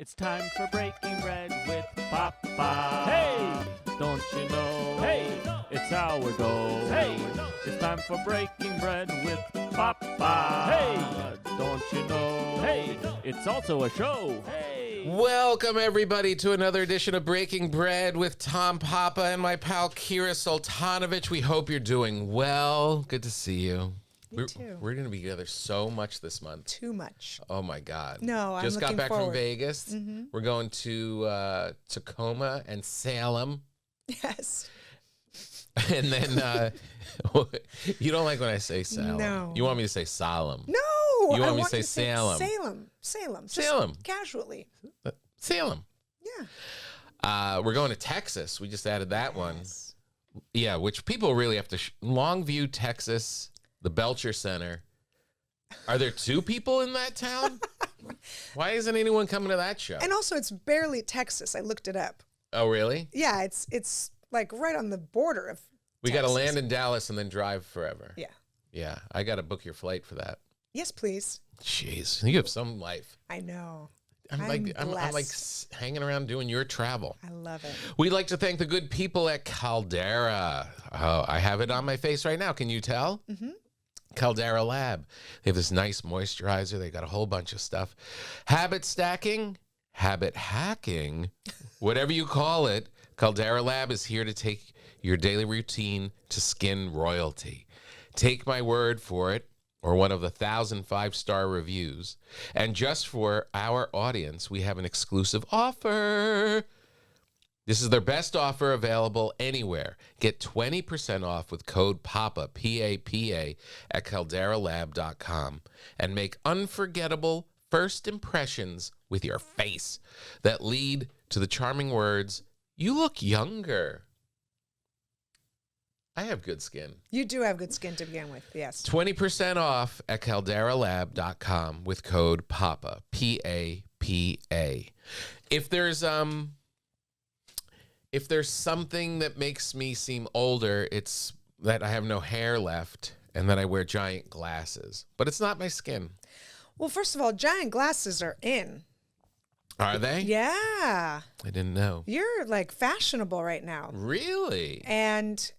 It's time for breaking bread with Papa. Hey, don't you know? Hey, it's our goal. Hey, it's time for breaking bread with Papa. Hey, don't you know? Hey, it's also a show. Hey. Welcome, everybody, to another edition of Breaking Bread with Tom Papa and my pal Kira Sultanovich. We hope you're doing well. Good to see you. Me too. We're going to be together so much this month. Too much. Oh, my God. No, I'm Just got looking back forward. from Vegas. Mm-hmm. We're going to Tacoma and Salem. Yes. And then, you don't like when I say Salem. No. You want me to say Solemn. No. You want I me to say Salem. Salem. Just Salem. casually. Salem. Yeah. We're going to Texas. We just added that one. Yeah, which people really have to... Longview, Texas, the Belcher Center. Are there two people in that town? Why isn't anyone coming to that show? And also, it's barely Texas. I looked it up. Oh, really? Yeah, it's like right on the border of We got to Texas. land in Dallas and then drive forever. Yeah. Yeah, I got to book your flight for that. Yes, please. Jeez, you have some life. I know. I'm like hanging around doing your travel. I love it. We'd like to thank the good people at Caldera. Oh, I have it on my face right now. Can you tell? Mm-hmm. Caldera Lab. They have this nice moisturizer. They got a whole bunch of stuff. Habit stacking, habit hacking, whatever you call it, Caldera Lab is here to take your daily routine to skin royalty. Take my word for it, or one of the 1,000 5-star reviews. And just for our audience, we have an exclusive offer. This is their best offer available anywhere. Get 20% off with code PAPA, P-A-P-A, at calderalab.com and make unforgettable first impressions with your face that lead to the charming words, "You look younger." I have good skin. You do have good skin to begin with, yes. 20% off at calderalab.com with code PAPA, P-A-P-A. If there's something that makes me seem older, it's that I have no hair left and that I wear giant glasses. But it's not my skin. Well, first of all, giant glasses are in. Are they? Yeah. I didn't know. You're like fashionable right now. Really? And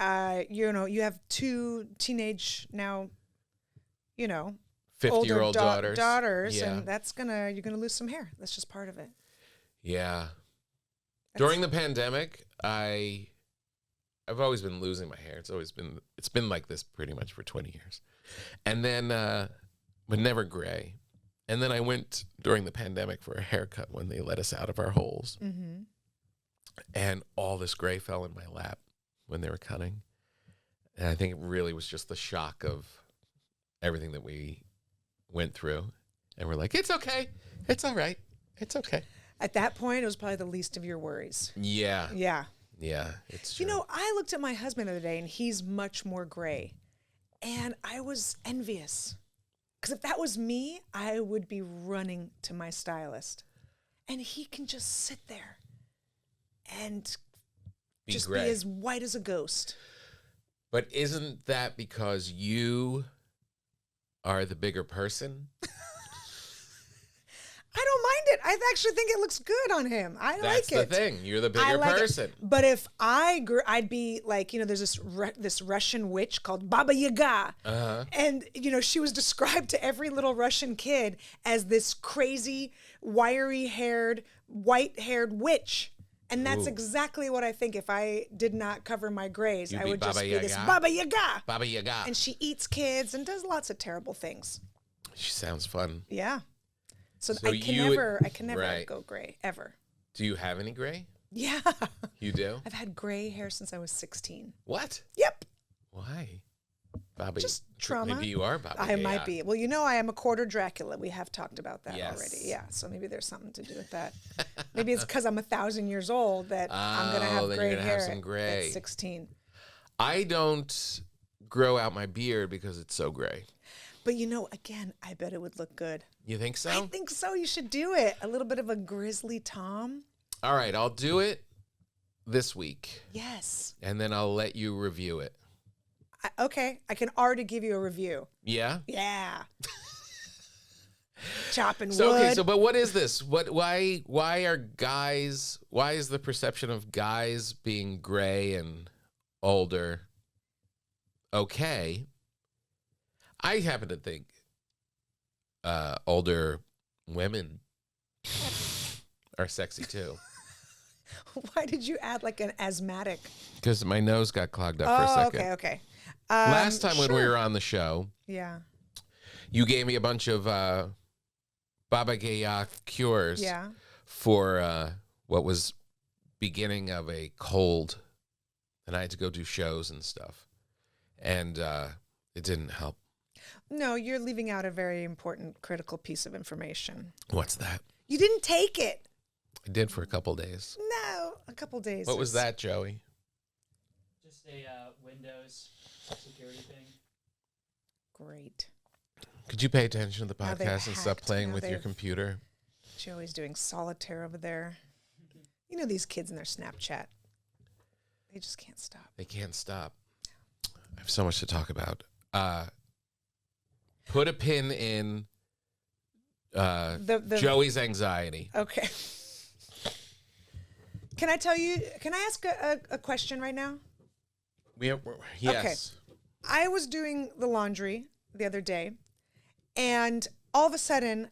you have two teenage now, 50-year-old older daughters. Yeah. and you're gonna lose some hair. That's just part of it. Yeah. During the pandemic, I've always been losing my hair. It's been like this pretty much for 20 years. And then but never gray. And then I went during the pandemic for a haircut when they let us out of our holes. Mm-hmm. And all this gray fell in my lap when they were cutting. And I think it really was just the shock of everything that we went through. And we're like, it's okay. It's all right. It's okay. At that point, it was probably the least of your worries. Yeah. Yeah. Yeah, it's true. I looked at my husband the other day, and he's much more gray. And I was envious. Because if that was me, I would be running to my stylist. And he can just sit there and be just gray. be as white as a ghost. But isn't that because you are the bigger person? I don't mind it. I actually think it looks good on him. I like it. That's the thing. You're the bigger person. But if I grew, I'd be like, there's this Russian witch called Baba Yaga. Uh-huh. And, she was described to every little Russian kid as this crazy, wiry-haired, white-haired witch. And that's exactly what I think. If I did not cover my grays, I would just be this Baba Yaga. Baba Yaga. And she eats kids and does lots of terrible things. She sounds fun. Yeah. So I can never right. go gray, ever. Do you have any gray? Yeah. You do? I've had gray hair since I was 16. What? Yep. Why? Bobby. Just trauma. Maybe you are Bobby. I might be. Well, I am a quarter Dracula. We have talked about that yes. already. Yeah. So maybe there's something to do with that. Maybe it's because I'm 1,000 years old that I'm going to have gray hair at 16. I don't grow out my beard because it's so gray. But again, I bet it would look good. You think so? I think so. You should do it. A little bit of a grizzly Tom. All right, I'll do it this week. Yes. And then I'll let you review it. Okay. I can already give you a review. Yeah? Yeah. chopping So wood. okay, so but what is this? Why are guys? Why is the perception of guys being gray and older okay? I happen to think older women are sexy too. Why did you add like an asthmatic? Because my nose got clogged up for a Oh, second. okay. Last time when we sure. were on the show, Yeah. you gave me a bunch of Baba Gaya cures Yeah. for what was beginning of a cold, and I had to go do shows and stuff, and it didn't help. No, you're leaving out a very important, critical piece of information. What's that? You didn't take it. I did for a couple days. No, a couple days. What was that, Joey? Just a Windows security thing. Great. Could you pay attention to the Now they've podcast and stop hacked. playing Now with your they've- computer? Joey's doing solitaire over there. You know these kids in their Snapchat. They just can't stop. They can't stop. I have so much to talk about. Put a pin in The Joey's anxiety. Okay. Can I tell you? Can I ask a question right now? Yes. I was doing the laundry the other day, and all of a sudden,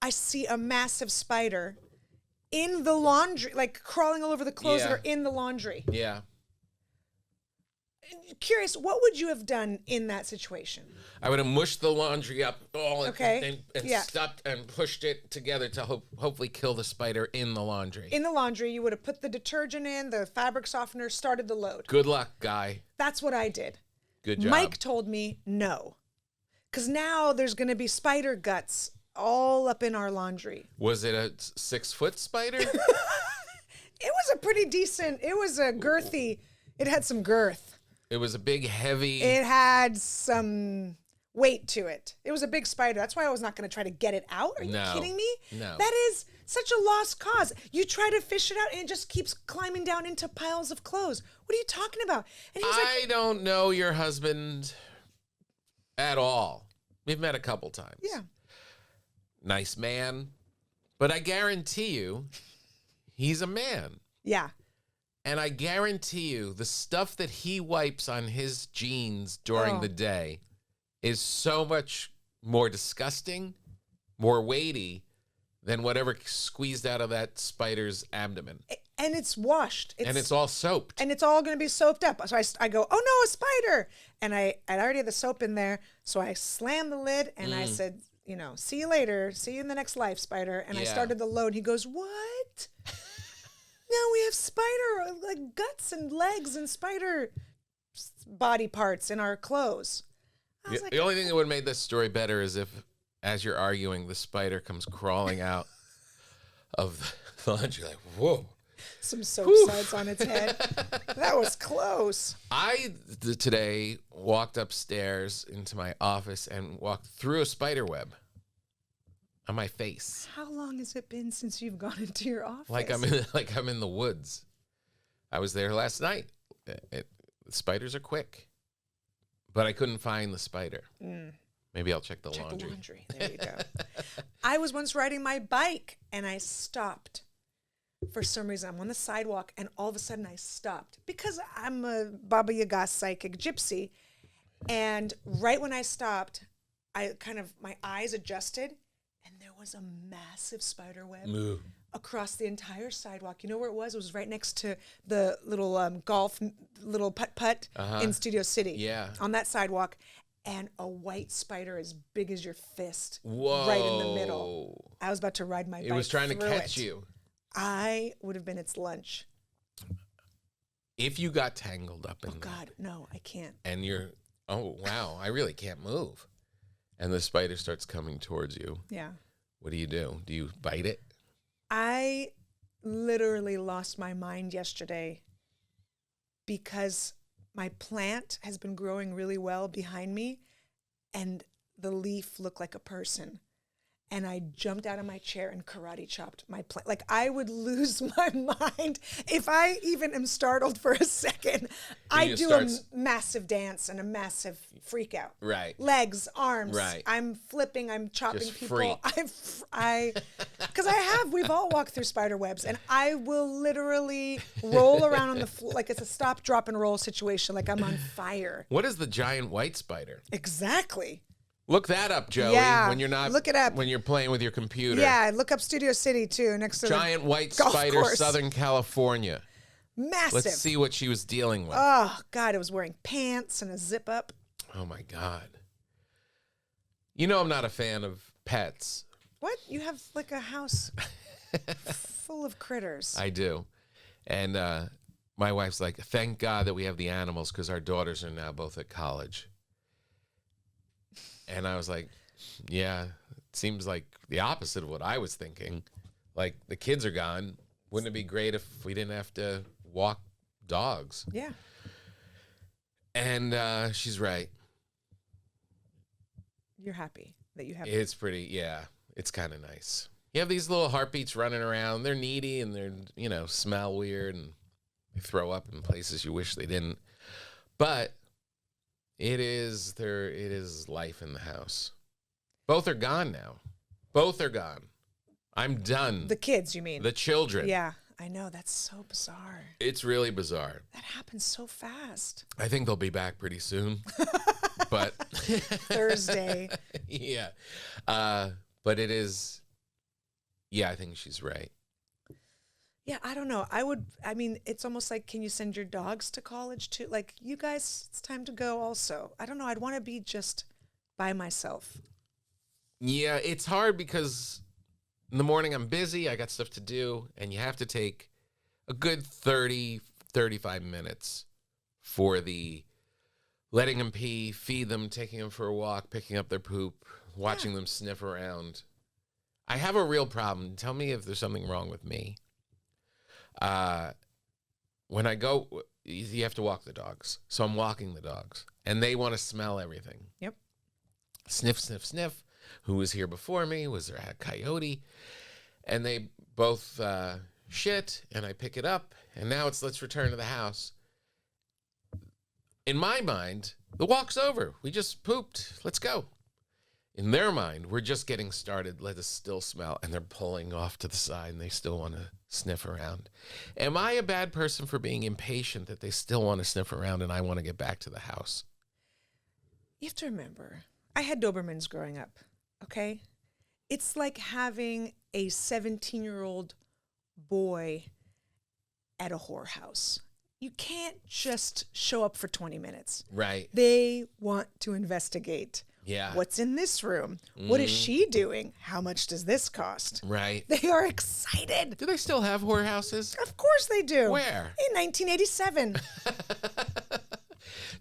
I see a massive spider in the laundry, like crawling all over the clothes that Yeah. are in the laundry. Yeah. Curious, what would you have done in that situation? I would have mushed the laundry up all Okay. and Yeah. stopped and pushed it together to hopefully kill the spider in the laundry. In the laundry, you would have put the detergent in, the fabric softener, started the load. Good luck, guy. That's what I did. Good job. Mike told me no, because now there's going to be spider guts all up in our laundry. Was it a 6-foot spider? It was a pretty decent, it was a girthy, it had some girth. It was a big, heavy. It had some weight to it. It was a big spider. That's why I was not going to try to get it out. Are you No. kidding me? No. That is such a lost cause. You try to fish it out and it just keeps climbing down into piles of clothes. What are you talking about? And he was I don't know your husband at all. We've met a couple times. yeah. Nice man. But I guarantee you, he's a man. Yeah. And I guarantee you, the stuff that he wipes on his jeans during Oh. the day is so much more disgusting, more weighty than whatever squeezed out of that spider's abdomen. And it's washed. And it's all soaped. And it's all going to be soaped up. So I go, oh no, a spider. And I already had the soap in there. So I slammed the lid and I said, you know, see you later. See you in the next life, spider. And I Yeah. started the load. He goes, what? No, we have spider, like guts and legs and spider body parts in our clothes. I was like, The only thing that would have made this story better is if, as you're arguing, the spider comes crawling out of the lunch. You're like, whoa. some soap suds on its head. That was close. I today walked upstairs into my office and walked through a spider web on my face, How long has it been since you've gone into your office? like I'm in the woods. I was there last night. The spiders are quick, but I couldn't find the spider. Maybe I'll check the Check laundry. the laundry. There you go. I was once riding my bike and I stopped. For some reason, I'm on the sidewalk and all of a sudden I stopped because I'm a Baba Yaga psychic gypsy. And right when I stopped, my eyes adjusted and there was a massive spider web Moo. across the entire sidewalk. You know where it was? It was right next to the little golf, little putt-putt in Studio City. Yeah. On that sidewalk. And a white spider as big as your fist Whoa. right in the middle. I was about to ride my bike It was trying to through catch it. you. I would have been its lunch. If you got tangled up in Oh God, no, I can't. and you're, oh, wow, I really can't move. And the spider starts coming towards you. Yeah. What do? Do you bite it? I literally lost my mind yesterday because my plant has been growing really well behind me and the leaf looked like a person. and I jumped out of my chair and karate chopped my plant. Like, I would lose my mind if I even am startled for a second. I do a massive dance and a massive freak out. Right. Legs, arms. Right. I'm flipping. I'm chopping Just people. freak. Because we've all walked through spider webs, and I will literally roll around on the floor like it's a stop, drop, and roll situation. Like I'm on fire. What is the giant white spider? Exactly. Look that up, Joey. Yeah, when you're not look it up. when you're playing with your computer. Yeah, look up Studio City too, next to Giant white golf spider, course. Southern California. Massive. Let's see what she was dealing with. Oh God, it was wearing pants and a zip up. Oh my God. You know I'm not a fan of pets. What? You have like a house full of critters. I do. And my wife's like, thank God that we have the animals because our daughters are now both at college. And I was like, yeah, it seems like the opposite of what I was thinking. Like, the kids are gone. Wouldn't it be great if we didn't have to walk dogs? Yeah. And she's right. You're happy that you have. It's pretty, yeah, it's kind of nice. You have these little heartbeats running around. They're needy and they're, smell weird and they throw up in places you wish they didn't. But it is life in the house. Both are gone now. Both are gone. I'm done. The kids, you mean? The children. Yeah, I know. That's so bizarre. It's really bizarre. That happens so fast. I think they'll be back pretty soon. But Thursday. Yeah. But it is. Yeah, I think she's right. Yeah, I don't know. It's almost like, can you send your dogs to college too? Like, you guys, it's time to go also. I don't know. I'd want to be just by myself. Yeah, it's hard because in the morning I'm busy. I got stuff to do. And you have to take a good 30, 35 minutes for the letting them pee, feed them, taking them for a walk, picking up their poop, watching them sniff around. I have a real problem. Tell me if there's something wrong with me. When I go, you have to walk the dogs. So I'm walking the dogs. And they want to smell everything. Yep. Sniff, sniff, sniff. Who was here before me? Was there a coyote? And they both shit, and I pick it up. And now let's return to the house. In my mind, the walk's over. We just pooped. Let's go. In their mind, we're just getting started. Let us still smell. And they're pulling off to the side, and they still want to sniff around. Am I a bad person for being impatient that they still want to sniff around and I want to get back to the house? You have to remember, I had Dobermans growing up, okay? It's like having a 17-year-old boy at a whorehouse. You can't just show up for 20 minutes. Right. They want to investigate. Yeah. What's in this room? What is she doing? How much does this cost? Right. They are excited. Do they still have whorehouses? Of course they do. Where? In 1987.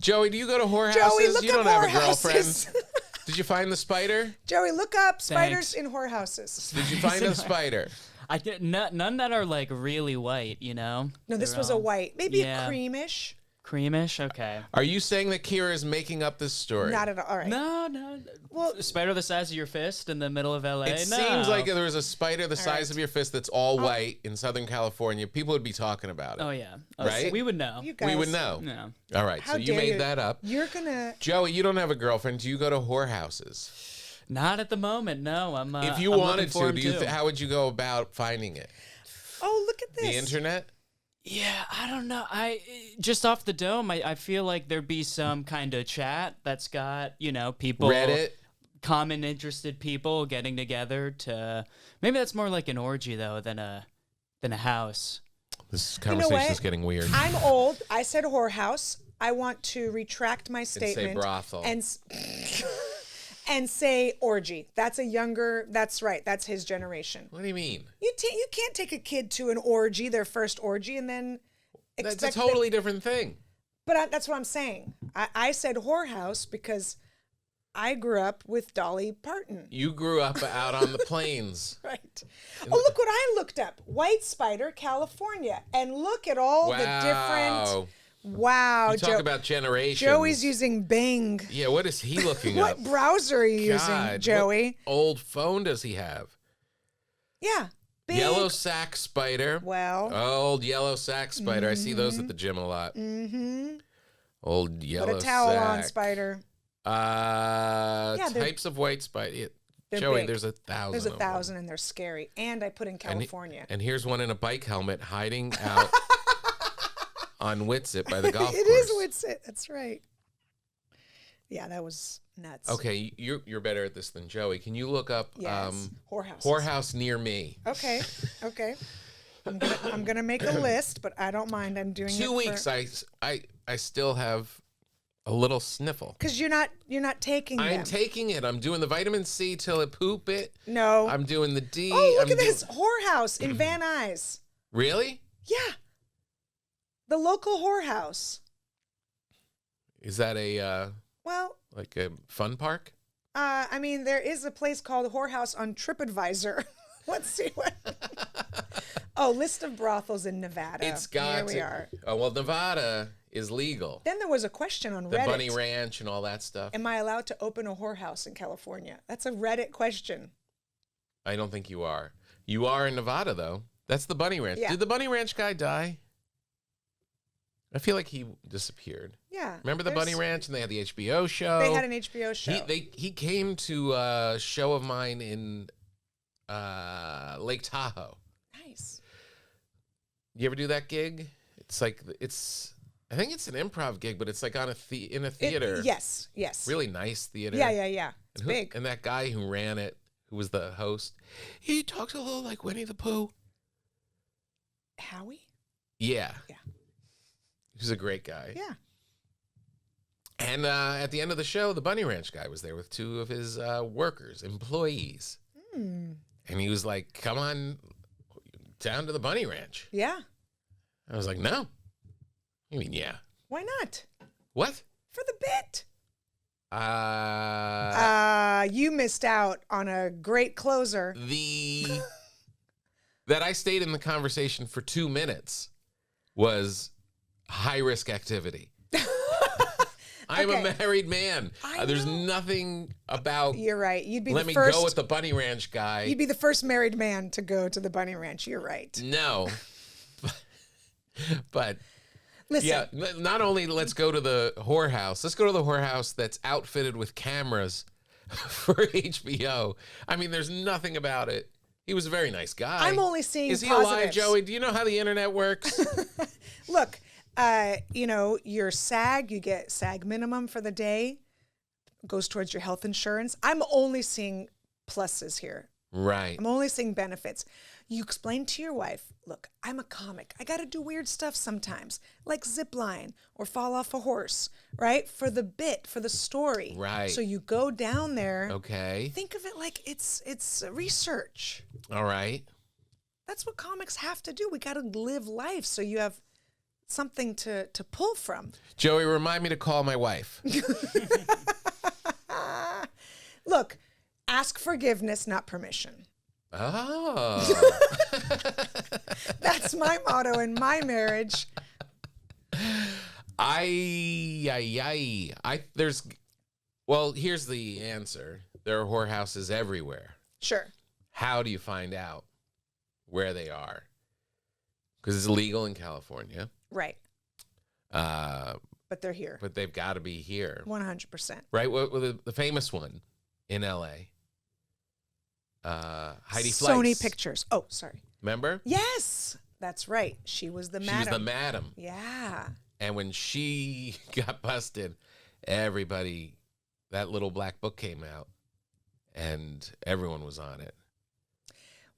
Joey, do you go to whorehouses? Joey, look You up don't have a whorehouses. girlfriend. Did you find the spider? Joey, look up spiders Thanks. in whorehouses. Did you find the spider? I get none that are like really white, No, this They're was a all- white, maybe Yeah. a creamish. creamish. Okay. Are you saying that Kira is making up this story? Not at all. All right. No. Well- A spider the size of your fist in the middle of LA. It no. seems like if there was a spider the size right. of your fist that's all white in Southern California, people would be talking about it. Oh yeah. Right? We would know. You guys. We would know. No. All right, How so you dare made you. that up. You're gonna. Joey, you don't have a girlfriend. Do you go to whorehouses? Not at the moment. No. I'm. If you I'm wanted looking for to, 'em too. how would you go about finding it? Oh, look at this. The internet? Yeah, I don't know. Just off the dome, I feel like there'd be some kind of chat that's got, people, Reddit? common interested people getting together to. Maybe that's more like an orgy though than a house. This You know conversation what? is getting weird. I'm old. I said whorehouse. I want to retract my say statement brothel. and say orgy. That's a younger. That's right. That's his generation. What do you mean? You can't take a kid to an orgy, their first orgy, and then expect That's a totally different thing. But that's what I'm saying. I said whorehouse because I grew up with Dolly Parton. You grew up out on the plains. Right. Oh, look what I looked up. White spider, California. And look at all the different Wow, You talk about generations. Joey's using Bing. Yeah, what is he looking What up? browser are you God, using, Joey? what old phone does he have? Yeah, Bing. Yellow sack spider. Well. Old yellow sack spider. I see those at the gym a lot. Mm-hmm. Old yellow Put a towel sack. on, spider. Types of white spider. They're Joey, big. there's 1,000. There's of them. 1,000 and they're scary. And I put in California. And here's one in a bike helmet hiding out on Witsit by the golf course. It is Witsit. That's right. Yeah, that was nuts. Okay, you're better at this than Joey. Can you look up whorehouses. whorehouse near me? Okay. I'm gonna make a list, but I don't mind. I'm doing 2 weeks. I still have a little sniffle. because you're not taking them. I'm taking it. I'm doing the vitamin C till it poop it. No. I'm doing the D. Oh, look I'm at this whorehouse in Van Nuys. Really? Yeah, the local whorehouse. Is that a Well, like a fun park? I mean, there is a place called Whorehouse on TripAdvisor. Let's see what. Oh, list of brothels in Nevada. It's got Here to. we are. Oh, well, Nevada is legal. Then there was a question on The Reddit. Bunny Ranch and all that stuff. Am I allowed to open a whorehouse in California? That's a Reddit question. I don't think you are. You are in Nevada, though. That's the Bunny Ranch. Yeah. Did the Bunny Ranch guy die? I feel like he disappeared. Yeah. Remember the Bunny Ranch and they had the HBO show? They had an HBO show. He came to a show of mine in Lake Tahoe. Nice. You ever do that gig? It's like I think it's an improv gig, but it's like on in a theater. Yes. Really nice theater. Yeah. It's And big. And that guy who ran it, who was the host, he talks a little like Winnie the Pooh. Howie? Yeah. Yeah. He's a great guy. Yeah. And at the end of the show, the Bunny Ranch guy was there with 2 of his employees. Hmm. And he was like, come on down to the Bunny Ranch. Yeah. I was like, no. I mean, yeah. Why not? What? For the bit. Uh, You missed out on a great closer. That I stayed in the conversation for 2 minutes was high risk activity. I'm a married man. There's nothing about. You're right. You'd be let the me first. go with the Bunny Ranch guy. You'd be the first married man to go to the Bunny Ranch. You're right. No. But Listen. yeah, not only let's go to the whorehouse, let's go to the whorehouse that's outfitted with cameras for HBO. I mean, there's nothing about it. He was a very nice guy. I'm only seeing Is he positives. alive, Joey? Do you know how the internet works? Look, your SAG, you get SAG minimum for the day, goes towards your health insurance. I'm only seeing pluses here. Right. I'm only seeing benefits. You explain to your wife, look, I'm a comic. I got to do weird stuff sometimes, like zip line or fall off a horse, right? For the bit, for the story. Right. So you go down there. Okay. Think of it like it's research. All right. That's what comics have to do. We got to live life so you have something to pull from. Joey, remind me to call my wife. Look, ask forgiveness, not permission. Oh. That's my motto in my marriage. Well, here's the answer. There are whorehouses everywhere. Sure. How do you find out where they are? Because it's illegal in California. Right. But they're here. But they've got to be here. 100%. Right? What the famous one in L.A.? Heidi Fleiss. Sony Pictures. Oh, sorry. Remember? Yes, that's right. She was the madam. She was the madam. Yeah. And when she got busted, everybody, that little black book came out, and everyone was on it.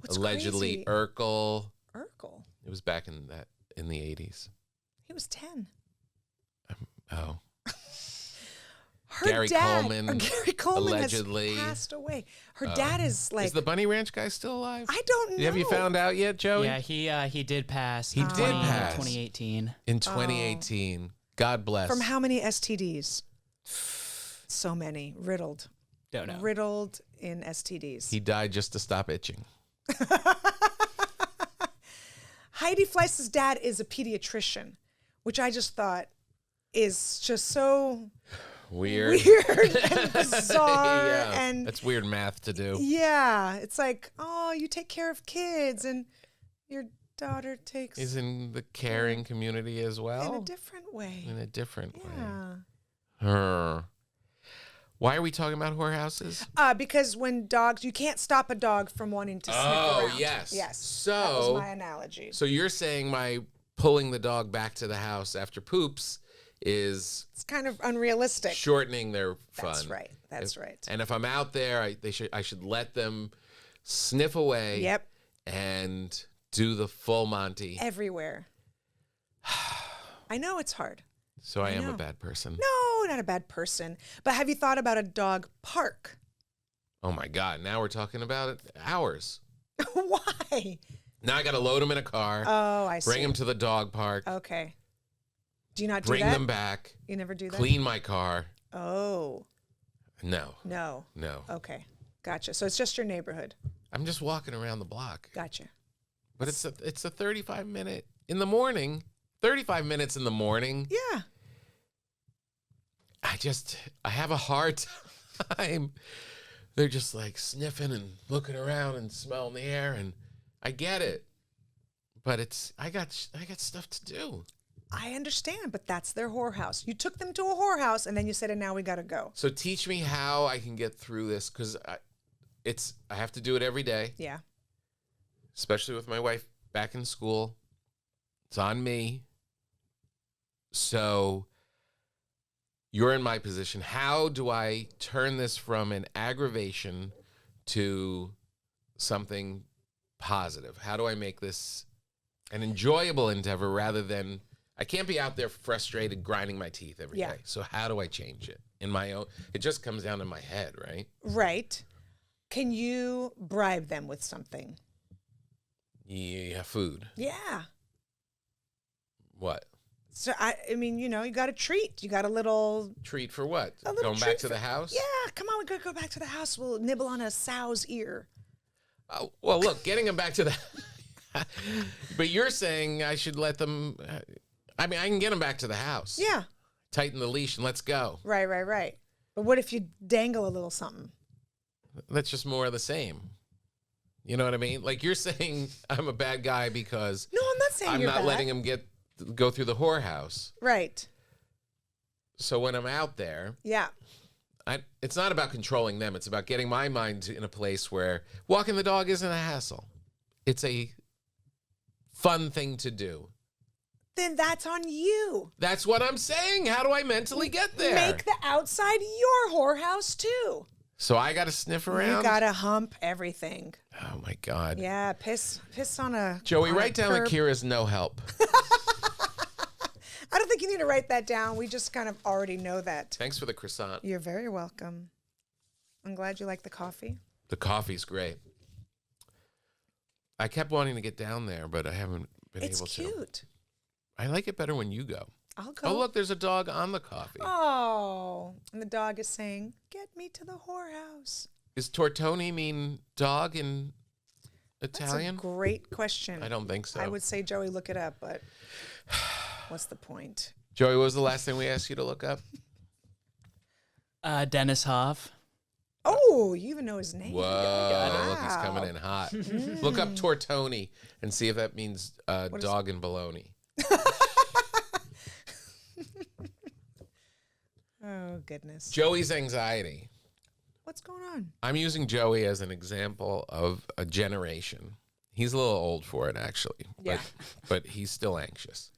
What's Allegedly, crazy? Urkel. Urkel. It was back in the 80s. He was 10. Oh. Her Gary dad, Coleman, Gary Coleman allegedly. has passed away. Her dad is like. Is the Bunny Ranch guy still alive? I don't know. Have you found out yet, Joey? Yeah, he did pass. He did pass. 2018. In 2018. God bless. From how many STDs? So many. Riddled. Don't know. Riddled in STDs. He died just to stop itching. Heidi Fleiss's dad is a pediatrician, which I just thought is just so Weird. and bizarre. Yeah, And that's weird math to do. yeah, it's like, oh, you take care of kids and your daughter takes Is in the caring community as well. in a different way. In a different way. Yeah. Her. Why are we talking about whorehouses? Because when dogs, you can't stop a dog from wanting to sniff around. Yes. Yes. So that was my analogy. So you're saying my pulling the dog back to the house after poops is It's kind of unrealistic. shortening their fun. That's right. That's right. And if I'm out there, I should let them sniff away. Yep. And do the full Monty. Everywhere. I know it's hard. So I am a know. bad person. No, not a bad person. But have you thought about a dog park? Oh my God! Now we're talking about it hours. Why? Now I got to load them in a car. Oh, I see. Bring them to the dog park. Okay. Do you not do Bring that? them back. You never do that? Clean my car. Oh, No. no. No. Okay. Gotcha. So it's just your neighborhood. I'm just walking around the block. Gotcha. But it's a 35-minute in the morning. 35 minutes in the morning. Yeah. I have a hard time. They're just like sniffing and looking around and smelling the air, and I get it. But I got stuff to do. I understand, but that's their whorehouse. You took them to a whorehouse, and then you said, and now we got to go. So teach me how I can get through this, because I have to do it every day, Yeah. especially with my wife back in school. It's on me. So you're in my position. How do I turn this from an aggravation to something positive? How do I make this an enjoyable endeavor rather than, I can't be out there frustrated, grinding my teeth every day. Yeah. So how do I change it in my own? It just comes down to my head, right? Right. Can you bribe them with something? Yeah, food. Yeah. What? So I mean, you got a treat. You got a little. Treat for what? A little Going back treat to the house? Yeah, come on, we're gonna go back to the house. We'll nibble on a sow's ear. Well, look, getting them back to the... But you're saying I should let them... I mean, I can get them back to the house. Yeah. Tighten the leash and let's go. Right. But what if you dangle a little something? That's just more of the same. You know what I mean? Like you're saying I'm a bad guy because No, I'm not saying I'm you're not bad. letting him go through the whorehouse. Right. So when I'm out there... Yeah. It's not about controlling them. It's about getting my mind in a place where walking the dog isn't a hassle. It's a fun thing to do. Then that's on you. That's what I'm saying. How do I mentally get there? Make the outside your whorehouse too. So I got to sniff around? You gotta hump everything. Oh, my God. Yeah, piss on a Joey, on a write down that curb. Kira's no help. I don't think you need to write that down. We just kind of already know that. Thanks for the croissant. You're very welcome. I'm glad you like the coffee. The coffee's great. I kept wanting to get down there, but I haven't been It's able to. cute. I like it better when you go. I'll go. Oh, look, there's a dog on the coffee. Oh, and the dog is saying, "Get me to the whorehouse." Is Tortoni mean dog in That's Italian? a great question. I don't think so. I would say, Joey, look it up, but what's the point? Joey, what was the last thing we asked you to look up? Dennis Hoff. Oh, you even know his name. Whoa, look, he's Wow. coming in hot. Look up Tortoni and see if that means is- dog and bologna. Oh, goodness. Joey's anxiety. What's going on? I'm using Joey as an example of a generation. He's a little old for it, actually. Yeah. But he's still anxious.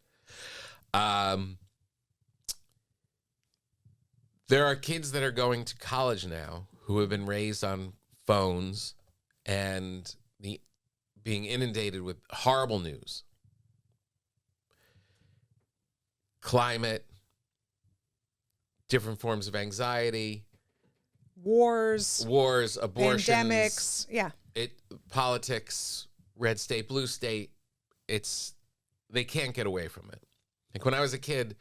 There are kids that are going to college now who have been raised on phones and being inundated with horrible news. Climate, different forms of anxiety, Wars, abortions, pandemics. Yeah. politics, red state, blue state. They can't get away from it. Like when I was a kid,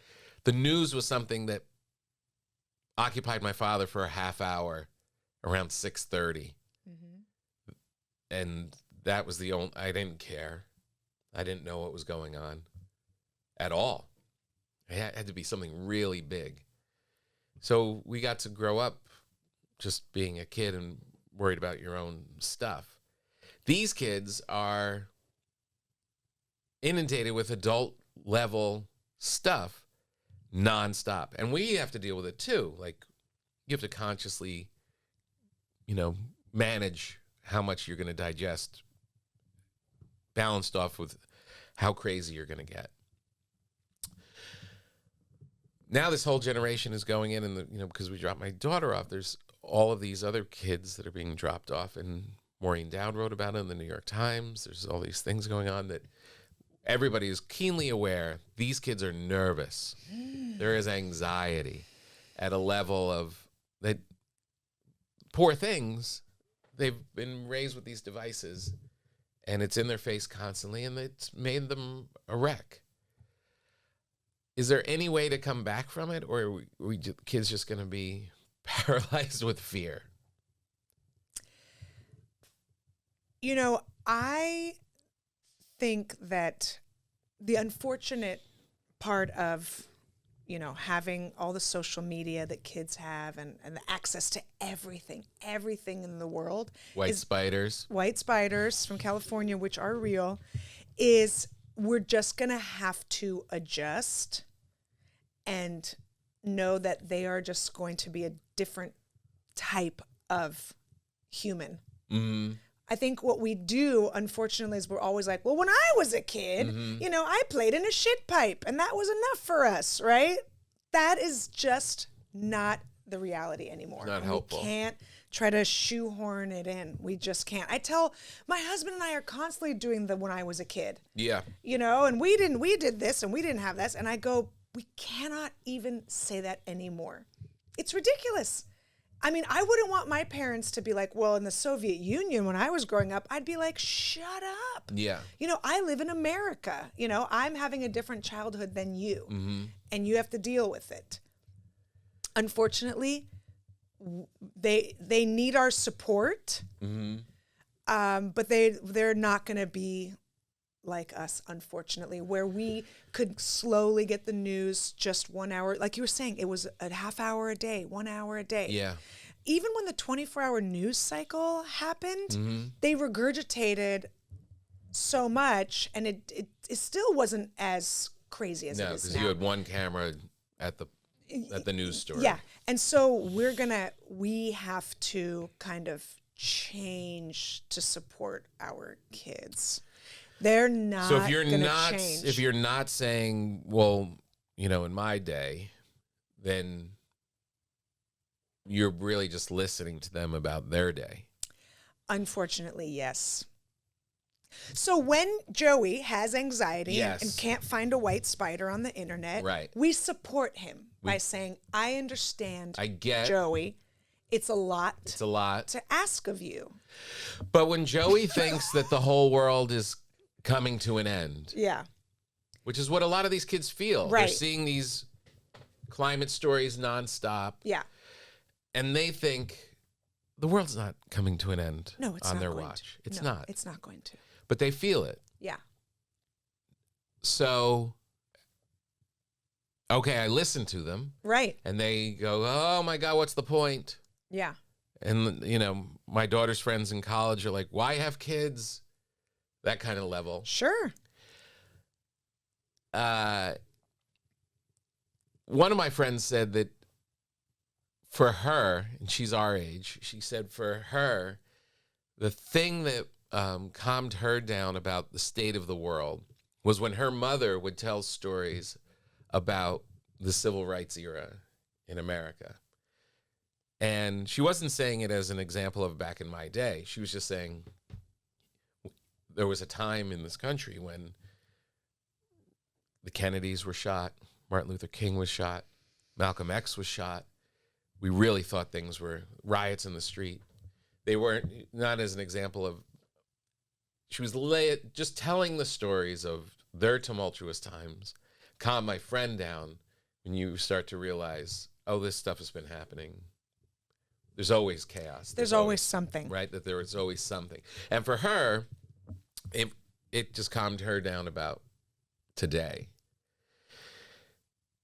the news was something that occupied my father for a half hour around 6:30. Mm-hmm. And that was I didn't care. I didn't know what was going on at all. It had to be something really big. So we got to grow up just being a kid and worried about your own stuff. These kids are inundated with adult level stuff nonstop. And we have to deal with it too. Like, you have to consciously, manage how much you're going to digest, balanced off with how crazy you're going to get. Now this whole generation is going in, and because we dropped my daughter off, there's all of these other kids that are being dropped off, and Maureen Dowd wrote about it in the New York Times. There's all these things going on that everybody is keenly aware. These kids are nervous. There is anxiety at a level of that. Poor things. They've been raised with these devices, and it's in their face constantly, and it's made them a wreck. Is there any way to come back from it, or are kids just going to be paralyzed with fear? I think that the unfortunate part of, having all the social media that kids have and the access to everything in the world. White spiders from California, which are real, is we're just going to have to adjust and know that they are just going to be a different type of human. Mm-hmm. I think what we do, unfortunately, is we're always like, well, when I was a kid, I played in a shit pipe and that was enough for us, right? That is just not the reality anymore. Not helpful. We can't try to shoehorn it in. We just can't. I tell my husband and I are constantly doing the when I was a kid. Yeah. And we did this and we didn't have this. And I go, we cannot even say that anymore. It's ridiculous. I mean, I wouldn't want my parents to be like, well, in the Soviet Union, when I was growing up, I'd be like, shut up. Yeah. I live in America. I'm having a different childhood than you, and you have to deal with it. Unfortunately, they need our support, but they're not going to be like us, unfortunately, where we could slowly get the news just 1 hour. Like you were saying, it was a half hour a day, 1 hour a day. Yeah. Even when the 24-hour news cycle happened, they regurgitated so much, and it still wasn't as crazy as it is now. Because you had one camera at the news story. Yeah. And so we have to kind of change to support our kids. They're not. So if you're change. not saying, well, in my day, then you're really just listening to them about their day. Unfortunately, yes. So when Joey has anxiety Yes. and can't find a white spider on the internet, Right. we support him by saying, I understand, I get Joey. It's a lot to ask of you. But when Joey thinks that the whole world is coming to an end, Yeah. which is what a lot of these kids feel. Right. They're seeing these climate stories nonstop, Yeah. and they think the world's not coming to an end No, it's on not their going watch. to. It's No, not. It's not going to. But they feel it. Yeah. So, okay, I listen to them, Right. and they go, oh my God, what's the point? Yeah. And, my daughter's friends in college are like, why have kids? That kind of level. Sure. One of my friends said that for her, and she's our age, she said for her, the thing that calmed her down about the state of the world was when her mother would tell stories about the civil rights era in America. And she wasn't saying it as an example of back in my day. She was just saying there was a time in this country when the Kennedys were shot, Martin Luther King was shot, Malcolm X was shot. We really thought things were riots in the street. They weren't, not as an example of, she was just telling the stories of their tumultuous times, calm my friend down when you start to realize, oh, this stuff has been happening. There's always chaos. There's always something. Right, that there is always something. And for her, it just calmed her down about today.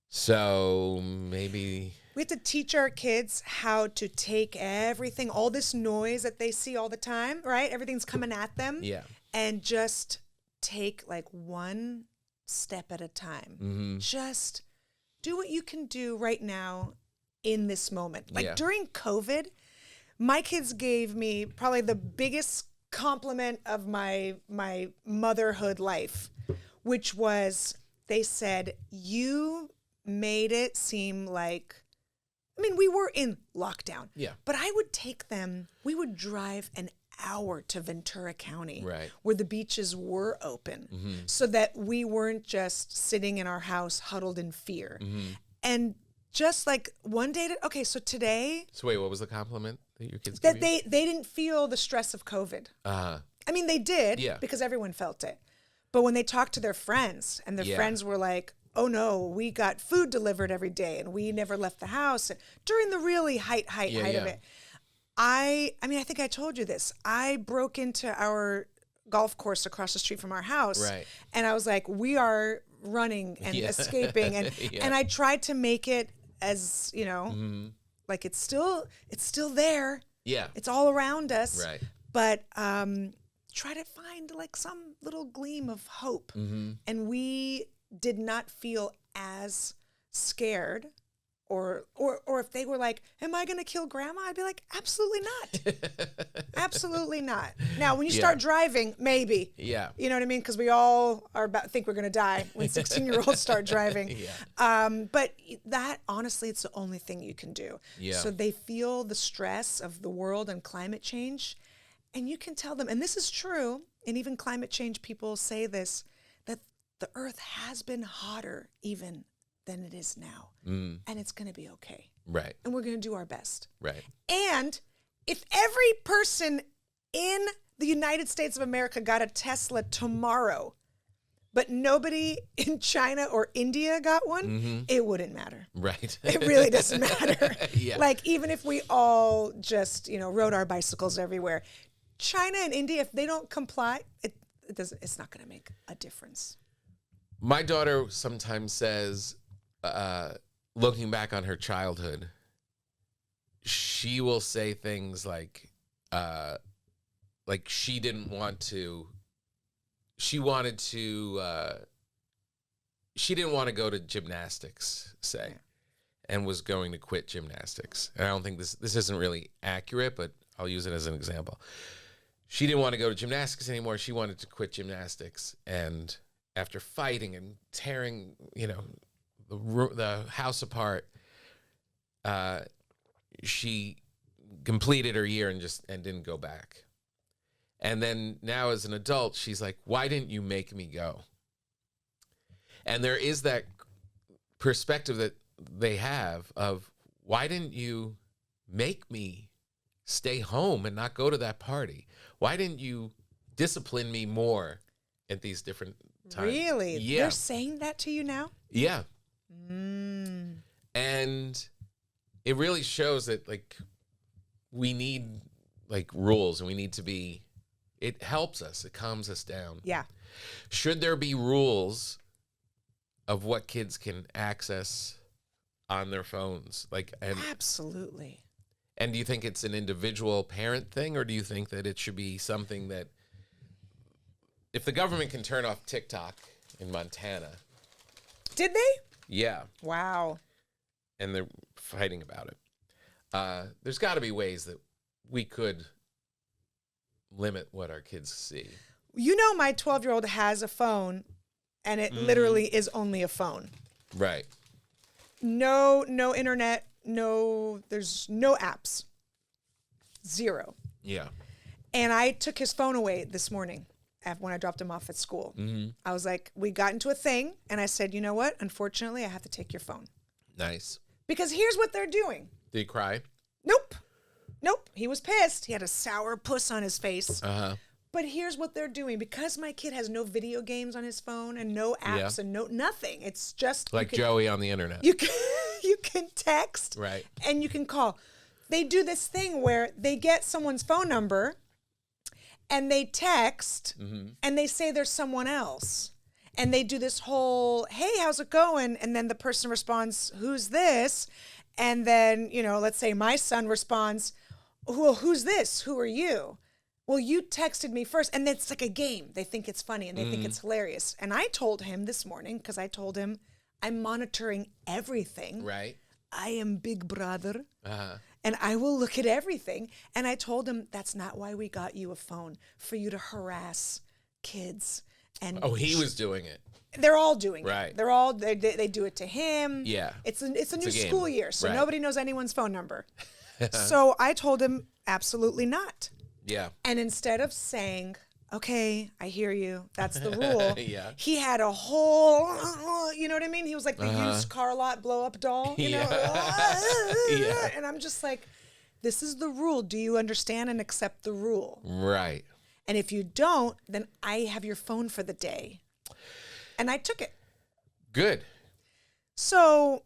So maybe We have to teach our kids how to take everything, all this noise that they see all the time, right? Everything's coming at them. Yeah. And just take like one step at a time. Mm-hmm. Just do what you can do right now in this moment. Like Yeah. during COVID, my kids gave me probably the biggest compliment of my motherhood life, which was they said, you made it seem like, I mean, we were in lockdown. Yeah. But I would take them, we would drive an hour to Ventura County, Right. where the beaches were open, so that we weren't just sitting in our house huddled in fear. And just like one day, okay, so today, So wait, what was the compliment that your kids that gave you? they didn't feel the stress of COVID. Uh-huh. I mean, they did, Yeah. because everyone felt it. But when they talked to their friends, and their Yeah. friends were like, oh no, we got food delivered every day and we never left the house during the really height of Yeah. it. I mean, I think I told you this. I broke into our golf course across the street from our house. Right. And I was like, we are running and Yeah. escaping. And, Yeah. and I tried to make it as, like it's still there. Yeah. It's all around us. Right. But try to find like some little gleam of hope. And we did not feel as scared, or if they were like, am I going to kill grandma? I'd be like, absolutely not. Absolutely not. Now, when you start driving, maybe. Yeah. You know what I mean? Because we all are think we're going to die when 16-year-olds start driving. Yeah. But that, honestly, it's the only thing you can do. Yeah. So they feel the stress of the world and climate change. And you can tell them, and this is true, and even climate change people say this, that the earth has been hotter even than it is now. And it's going to be okay. Right. And we're going to do our best. Right. And if every person in the United States of America got a Tesla tomorrow, but nobody in China or India got one, it wouldn't matter. Right. It really doesn't matter. Yeah. Like, even if we all just, rode our bicycles everywhere, China and India, if they don't comply, it doesn't. It's not going to make a difference. My daughter sometimes says, looking back on her childhood, she will say things like she didn't want to, she didn't want to go to gymnastics, say, and was going to quit gymnastics. And I don't think this isn't really accurate, but I'll use it as an example. She didn't want to go to gymnastics anymore. She wanted to quit gymnastics. And after fighting and tearing, the house apart, she completed her year and didn't go back. And then now as an adult, she's like, why didn't you make me go? And there is that perspective that they have of, why didn't you make me stay home and not go to that party? Why didn't you discipline me more at these different times? Really? Yeah. They're saying that to you now? Yeah. And it really shows that, like, we need, like, rules, and we need to be, it helps us. It calms us down. Yeah. Should there be rules of what kids can access on their phones? Absolutely. And do you think it's an individual parent thing, or do you think that it should be something that, if the government can turn off TikTok in Montana, Did they? yeah, Wow. and they're fighting about it, there's got to be ways that we could limit what our kids see. My 12-year-old has a phone, and it literally is only a phone. Right. No internet, there's no apps. Zero. Yeah. And I took his phone away this morning when I dropped him off at school. I was like, we got into a thing, and I said, you know what? Unfortunately, I have to take your phone. Nice. Because here's what they're doing. Did he cry? Nope. He was pissed. He had a sour puss on his face. Uh-huh. But here's what they're doing. Because my kid has no video games on his phone and no apps and nothing. It's just Like Joey on the internet. You can text, Right. and you can call. They do this thing where they get someone's phone number and they text and they say there's someone else. And they do this whole, hey, how's it going? And then the person responds, who's this? And then, let's say my son responds, well, who's this? Who are you? Well, you texted me first. And it's like a game. They think it's funny and they think it's hilarious. And I told him this morning, because I told him I'm monitoring everything. Right. I am Big Brother. Uh-huh. And I will look at everything. And I told him that's not why we got you a phone, for you to harass kids. And he was doing it. They're all doing Right. it. They're all they do it to him. Yeah. It's a new a game. school year, so Right. nobody knows anyone's phone number. So I told him absolutely not. Yeah. And instead of saying, okay, I hear you, that's the rule, Yeah. he had a whole, you know what I mean? He was like the used car lot blow up doll, you know? Yeah. And I'm just like, this is the rule. Do you understand and accept the rule? Right. And if you don't, then I have your phone for the day. And I took it. Good. So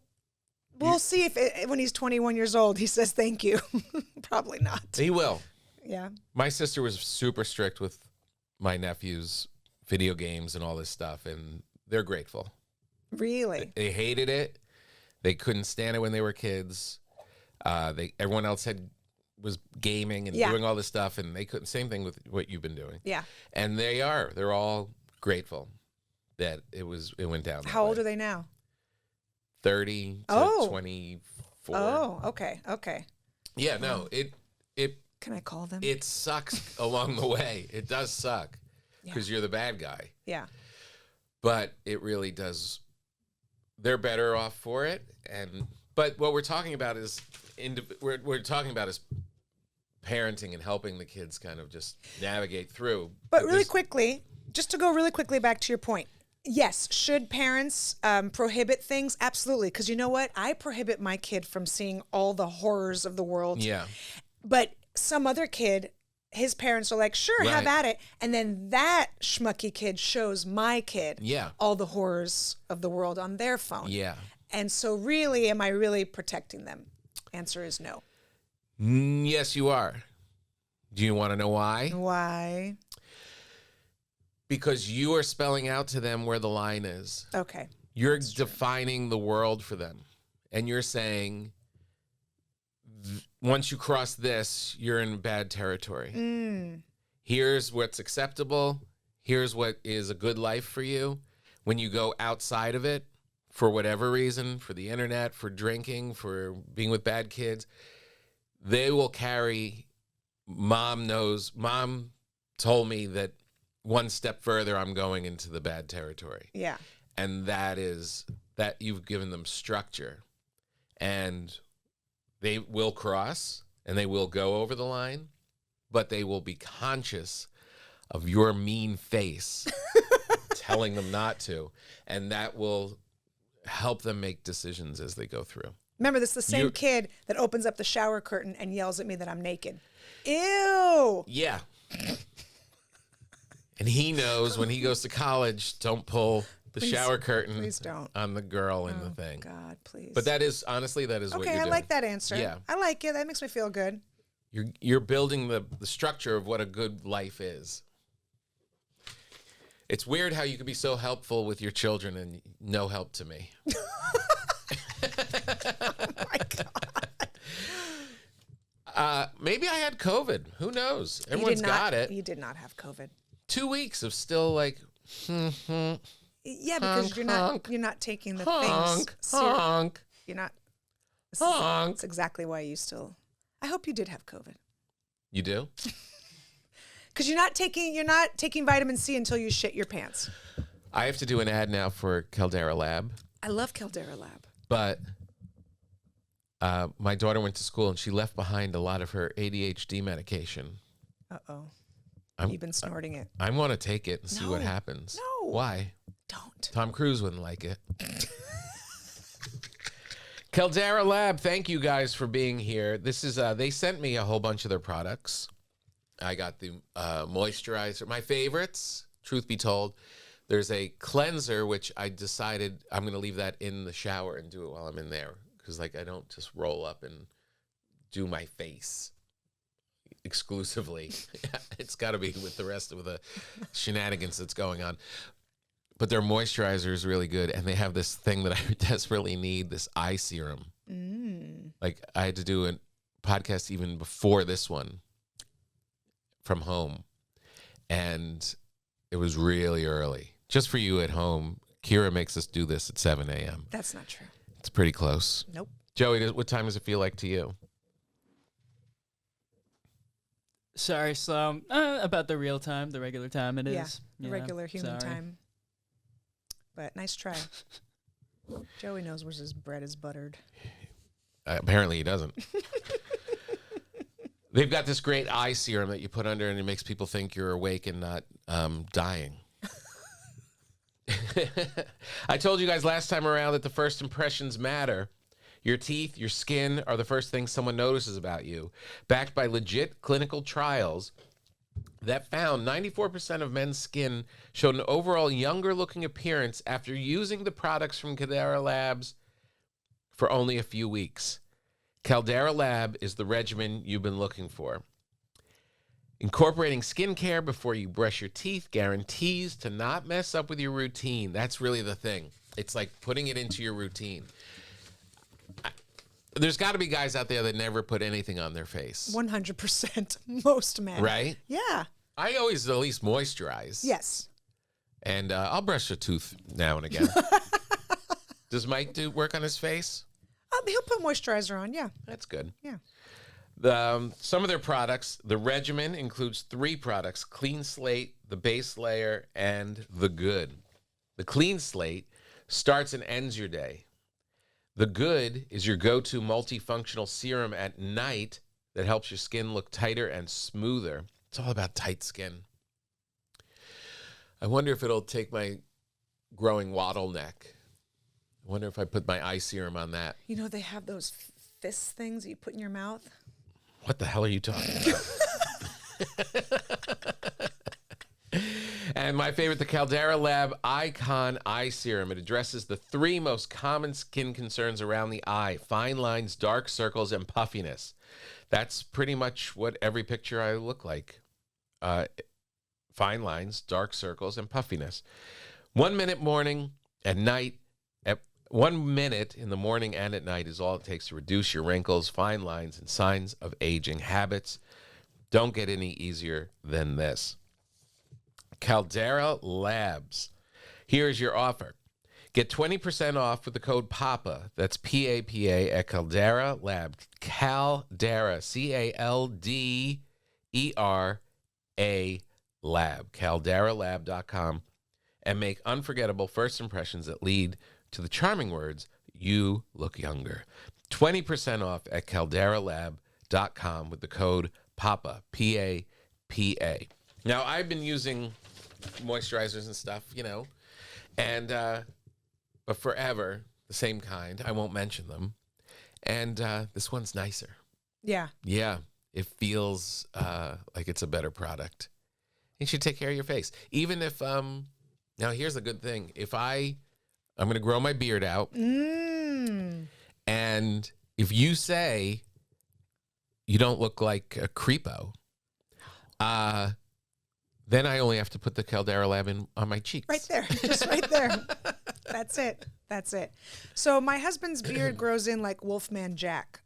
we'll see if when he's 21 years old, he says thank you. Probably not. He will. Yeah. My sister was super strict with my nephew's video games and all this stuff, and they're grateful. Really? They hated it. They couldn't stand it when they were kids. Everyone else was gaming and doing all this stuff, and they couldn't. Same thing with what you've been doing. Yeah. And they're all grateful that it went down. How old are they now? 30 to 24. Oh, okay. Okay. Yeah, no, it Can I call them? it sucks along the way. It does suck because you're the bad guy. Yeah. But it really does. They're better off for it. But what we're talking about is we're talking about is parenting and helping the kids kind of just navigate through. But really quickly, just to go really quickly back to your point. Yes, should parents prohibit things? Absolutely. Because you know what? I prohibit my kid from seeing all the horrors of the world. Yeah. But some other kid, his parents are like, sure, have Right. at it. And then that schmucky kid shows my kid all the horrors of the world on their phone. Yeah. And so really, am I really protecting them? Answer is no. Yes, you are. Do you want to know why? Why? Because you are spelling out to them where the line is. Okay. You're defining the world for them. And you're saying, once you cross this, you're in bad territory. Here's what's acceptable. Here's what is a good life for you. When you go outside of it, for whatever reason, for the internet, for drinking, for being with bad kids, they will carry, mom told me that one step further, I'm going into the bad territory. Yeah. And that is that you've given them structure. And they will cross and they will go over the line, but they will be conscious of your mean face telling them not to. And that will help them make decisions as they go through. Remember, this is the same kid that opens up the shower curtain and yells at me that I'm naked. Ew. Yeah. And he knows when he goes to college, don't pull the shower curtain please don't. on the girl in the thing. God, please. But that is, honestly, that is what you're okay, doing. I like that answer. Yeah. I like it. That makes me feel good. You're building the structure of what a good life is. It's weird how you can be so helpful with your children and no help to me. Oh my God. Maybe I had COVID. Who knows? You Everyone's did not- got it. You did not have COVID. 2 weeks of still like, Yeah, because Honk, you're not taking the honk, things serious. honk, You're not. honk. That's exactly why you still. I hope you did have COVID. You do? Because you're not taking vitamin C until you shit your pants. I have to do an ad now for Caldera Lab, I love Caldera Lab. but my daughter went to school and she left behind a lot of her ADHD medication. Uh-oh. I'm- You've been snorting it. I want to take it and see what No. happens. No. Why? Don't. Tom Cruise wouldn't like it. Caldera Lab, thank you guys for being here. This is they sent me a whole bunch of their products. I got the moisturizer, my favorites, truth be told. There's a cleanser, which I decided I'm going to leave that in the shower and do it while I'm in there. Because, like, I don't just roll up and do my face exclusively. It's got to be with the rest of the shenanigans that's going on. but their moisturizer is really good, and they have this thing that I desperately need, this eye serum. Like, I had to do a podcast even before this one from home, and it was really early. Just for you at home, Kira makes us do this at 7 a.m. That's not true. It's pretty close. Nope. Joey, what time does it feel like to you? Sorry, Slow. About the real time, the regular time it is. The Yeah, regular human sorry. time. But nice try. Joey knows where his bread is buttered. Apparently he doesn't. They've got this great eye serum that you put under, and it makes people think you're awake and not dying. I told you guys last time around that the first impressions matter. Your teeth, your skin are the first thing someone notices about you. Backed by legit clinical trials that found 94% of men's skin showed an overall younger looking appearance after using the products from Caldera Labs for only a few weeks. Caldera Lab is the regimen you've been looking for. Incorporating skincare before you brush your teeth guarantees to not mess up with your routine. That's really the thing. It's like putting it into your routine. There's got to be guys out there that never put anything on their face. 100%. Most men. Right? Yeah. I always at least moisturize. Yes. And I'll brush a tooth now and again. Does Mike do work on his face? He'll put moisturizer on. Yeah. That's good. Yeah. Some of their products, the regimen includes 3 products: Clean Slate, the Base Layer, and the Good. The Clean Slate starts and ends your day. The Good is your go-to multifunctional serum at night that helps your skin look tighter and smoother. It's all about tight skin. I wonder if it'll take my growing wattle neck. I wonder if I put my eye serum on that. You know, they have those fist things that you put in your mouth. What the hell are you talking about? And my favorite, the Caldera Lab Icon Eye Serum. It addresses the 3 most common skin concerns around the eye: fine lines, dark circles, and puffiness. That's pretty much what every picture I look like. Fine lines, dark circles, and puffiness. 1 minute morning and night. 1 minute in the morning and at night is all it takes to reduce your wrinkles, fine lines, and signs of aging. Habits don't get any easier than this. Caldera Labs. Here's your offer. Get 20% off with the code PAPA. That's P-A-P-A at Caldera Lab. Caldera, C-A-L-D-E-R-A Lab. CalderaLab.com. And make unforgettable first impressions that lead to the charming words, "You look younger." 20% off at CalderaLab.com with the code PAPA, P-A-P-A. Now, I've been using moisturizers and stuff, and but forever, the same kind. I won't mention them. And this one's nicer. Yeah. Yeah, it feels like it's a better product. You should take care of your face. Even if, now here's the good thing. If I'm going to grow my beard out, and if you say you don't look like a creepo, then I only have to put the Caldera Lab on my cheeks. Right there. Just right there. That's it. That's it. So my husband's beard grows in like Wolfman Jack.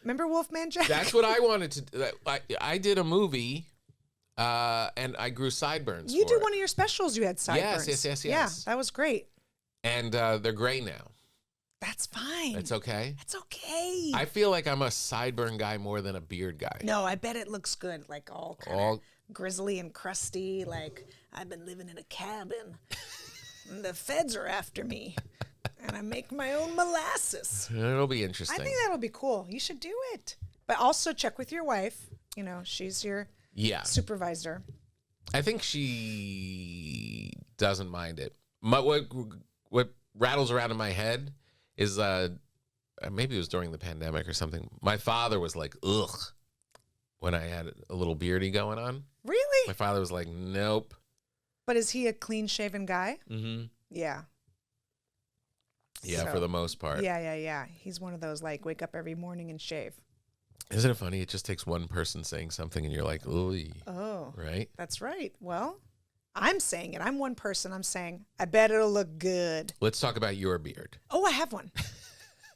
Remember Wolfman Jack? That's what I wanted to do. I did a movie, and I grew sideburns. You for did it. one of your specials. You had sideburns. Yes. Yeah, that was great. And they're gray now. That's fine. That's okay. That's okay. I feel like I'm a sideburn guy more than a beard guy. No, I bet it looks good. Like all kind of grizzly and crusty. Like I've been living in a cabin. And the feds are after me. And I make my own molasses. It'll be interesting. I think that'll be cool. You should do it. But also check with your wife. She's your supervisor. I think she doesn't mind it. What rattles around in my head is maybe it was during the pandemic or something. My father was like, ugh, when I had a little beardy going on. Really? My father was like, nope. But is he a clean-shaven guy? Mm-hmm. Yeah. Yeah, So, for the most part. Yeah. He's one of those, like, wake up every morning and shave. Isn't it funny? It just takes one person saying something and you're like, ooh. Oh. Right? That's right. Well, I'm saying it. I'm one person. I'm saying, I bet it'll look good. Let's talk about your beard. Oh, I have one.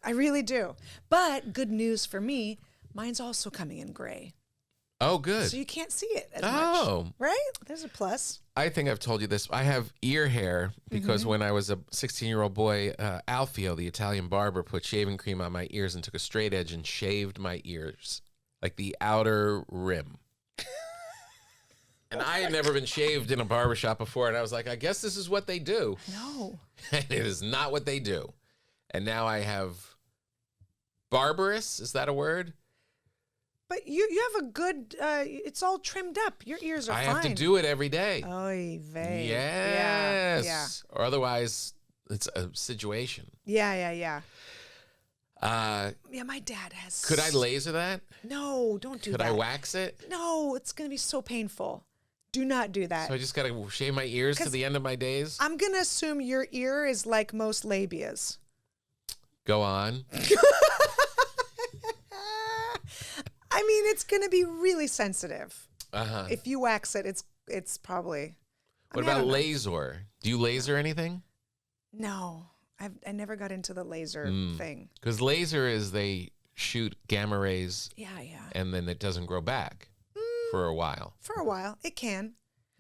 I really do. But good news for me, mine's also coming in gray. Oh, good. So you can't see it as Oh. much. Right? There's a plus. I think I've told you this. I have ear hair because when I was a 16-year-old boy, Alfio, the Italian barber, put shaving cream on my ears and took a straight edge and shaved my ears, like the outer rim. And I had never been shaved in a barbershop before, and I was like, I guess this is what they do. No. And it is not what they do. And now I have barbarous, is that a word? But you have a good, it's all trimmed up. Your ears are I fine. have to do it every day. Oy vey. Yes. Yeah. Or otherwise, it's a situation. Yeah. Uh, Yeah, my dad has. could I laser that? No, don't do Could that. I wax it? No, it's going to be so painful. Do not do that. So I just got to shave my ears to 'Cause the end of my days? I'm going to assume your ear is like most labias. Go on. I mean, it's going to be really sensitive. Uh-huh. If you wax it, it's probably. What I about don't know. laser? Do you laser anything? No, I never got into the laser thing. Because laser is they shoot gamma rays Yeah. and then it doesn't grow back for a while. For a while, it can.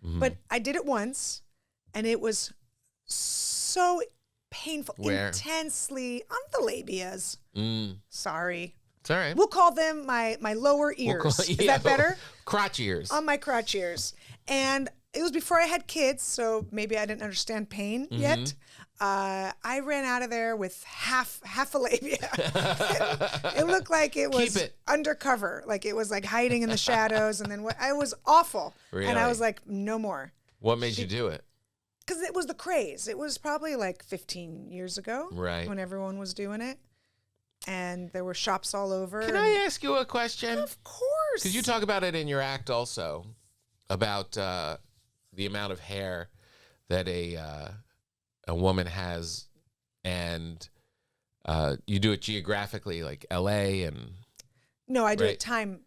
Mm-hmm. But I did it once, and it was so painful, Where? intensely on the labias. Sorry. It's all right. We'll call them my lower ears. Is that better? Crotch ears. On my crotch ears. And it was before I had kids, so maybe I didn't understand pain yet. I ran out of there with half a labia. It looked like it was Keep it. undercover, like it was like hiding in the shadows. And then I was awful. And I Really? was like, no more. What made you do it? Because it was the craze. It was probably like 15 years ago. Right. When everyone was doing it. And there were shops all over. Can and- I ask you a question? Of course. Because you talk about it in your act also, about the amount of hair that a woman has, and you do it geographically, like L.A. and No, I do Right. it time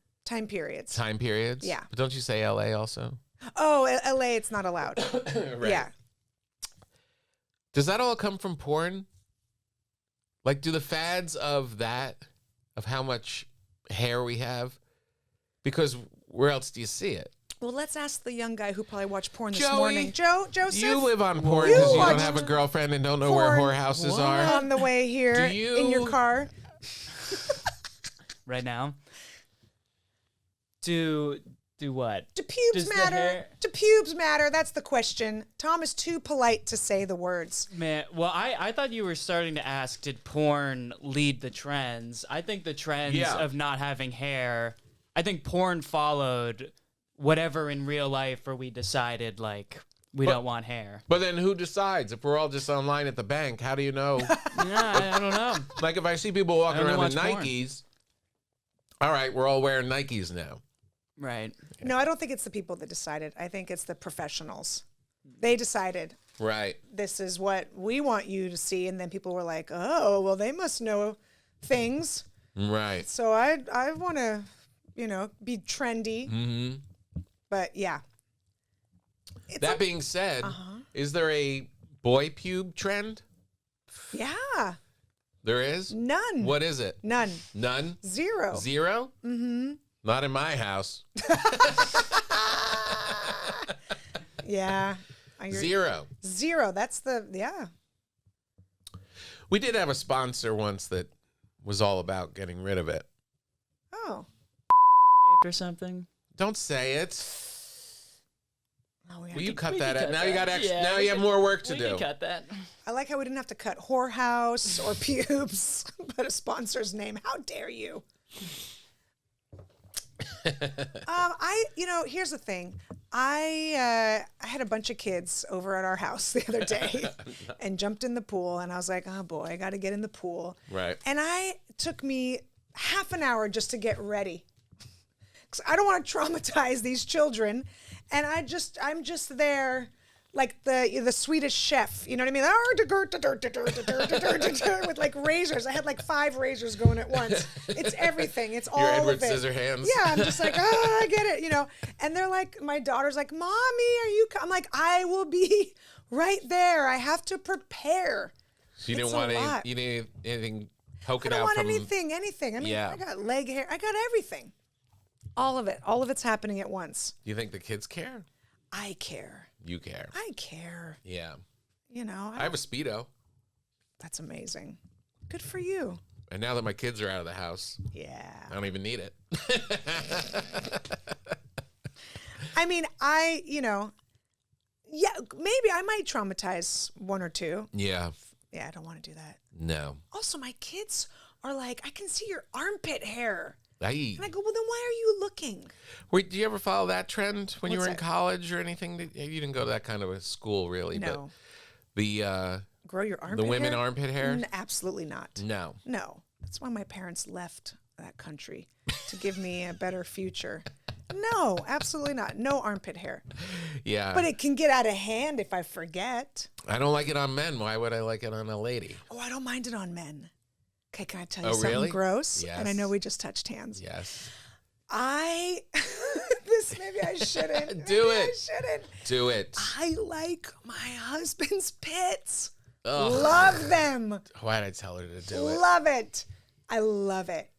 periods. time periods. Yeah. But don't you say L.A. also? Oh, LA, it's not allowed. Right. Yeah. Does that all come from porn? Like, do the fads of that, of how much hair we have? Because where else do you see it? Well, let's ask the young guy who probably watched porn this Joey, morning. Joseph, You live on porn You because you don't watched have a girlfriend and don't know where porn whorehouses are. on the way here Do you- in your car. Right now. Do what? Do pubes Does the matter? hair- Do pubes matter? That's the question. Tom is too polite to say the words. Man, well, I thought you were starting to ask, did porn lead the trends? I think the trends Yeah. of not having hair, I think porn followed whatever in real life where we decided, like, we don't want hair. But then who decides? If we're all just online at the bank, how do you know? Yeah, I don't know. Like if I see people walking I only around in watch porn. Nikes, all right, we're all wearing Nikes now. Right. No, I don't think it's the people that decided. I think it's the professionals. They decided Right. this is what we want you to see, and then people were like, "Oh, well, they must know things." Right. So I want to, be trendy. Mm-hmm. But yeah. It's That being said, is there a boy pube trend? yeah, There is? none. What is it? None. None? Zero. Zero? Mm-hmm. Not in my house. Yeah. Zero. Zero. That's yeah. We did have a sponsor once that was all about getting rid of it. Oh. Or something. Don't say it. Oh, Will you cut we that can out? cut Now you that. got extra. Yeah, now we you have can- more work to We do. can cut that. I like how we didn't have to cut whorehouse or pubes, but a sponsor's name. How dare you? Here's the thing. I had a bunch of kids over at our house the other day and jumped in the pool, and I was like, oh boy, I got to get in the pool. Right. And it took me half an hour just to get ready. 'Cause I don't want to traumatize these children. And I'm just there like the Swedish chef. You know what I mean? With like razors. I had like 5 razors going at once. It's everything. It's all Your Edward of it. Scissorhands. Yeah, I'm just like, I get it, you know. And they're like, my daughter's like, Mommy, are you? I'm like, I will be right there. I have to prepare. So you It's didn't want a lot. you didn't anything I poking don't out want from anything. I mean, Yeah. I got leg hair. I got everything. All of it. All of it's happening at once. Do you think the kids care? I care. You care. I care. Yeah. You know, I have a Speedo. that's amazing. Good for you. And now that my kids are out of the house, Yeah. I don't even need it. I mean, yeah, maybe I might traumatize 1 or 2. Yeah. Yeah, I don't want to do that. No. Also, my kids are like, I can see your armpit hair. Hey. And I go, well, then why are you looking? Wait, do you ever follow that trend when you What's were in that? college or anything? You didn't go to that kind of a school, really. No. But the Grow your armpit the women hair? armpit hair? Absolutely not. No. No. That's why my parents left that country, to give me a better future. No, absolutely not. No armpit hair. Yeah. But it can get out of hand if I forget. I don't like it on men. Why would I like it on a lady? Oh, I don't mind it on men. Okay, can I tell you Oh, something really? gross? Yes. And I know we just touched hands. Yes. This maybe I shouldn't. Do Maybe it. I shouldn't. Do it. I like my husband's pits. Ugh. Love them. Why did I tell her to do it? Love it. I love it.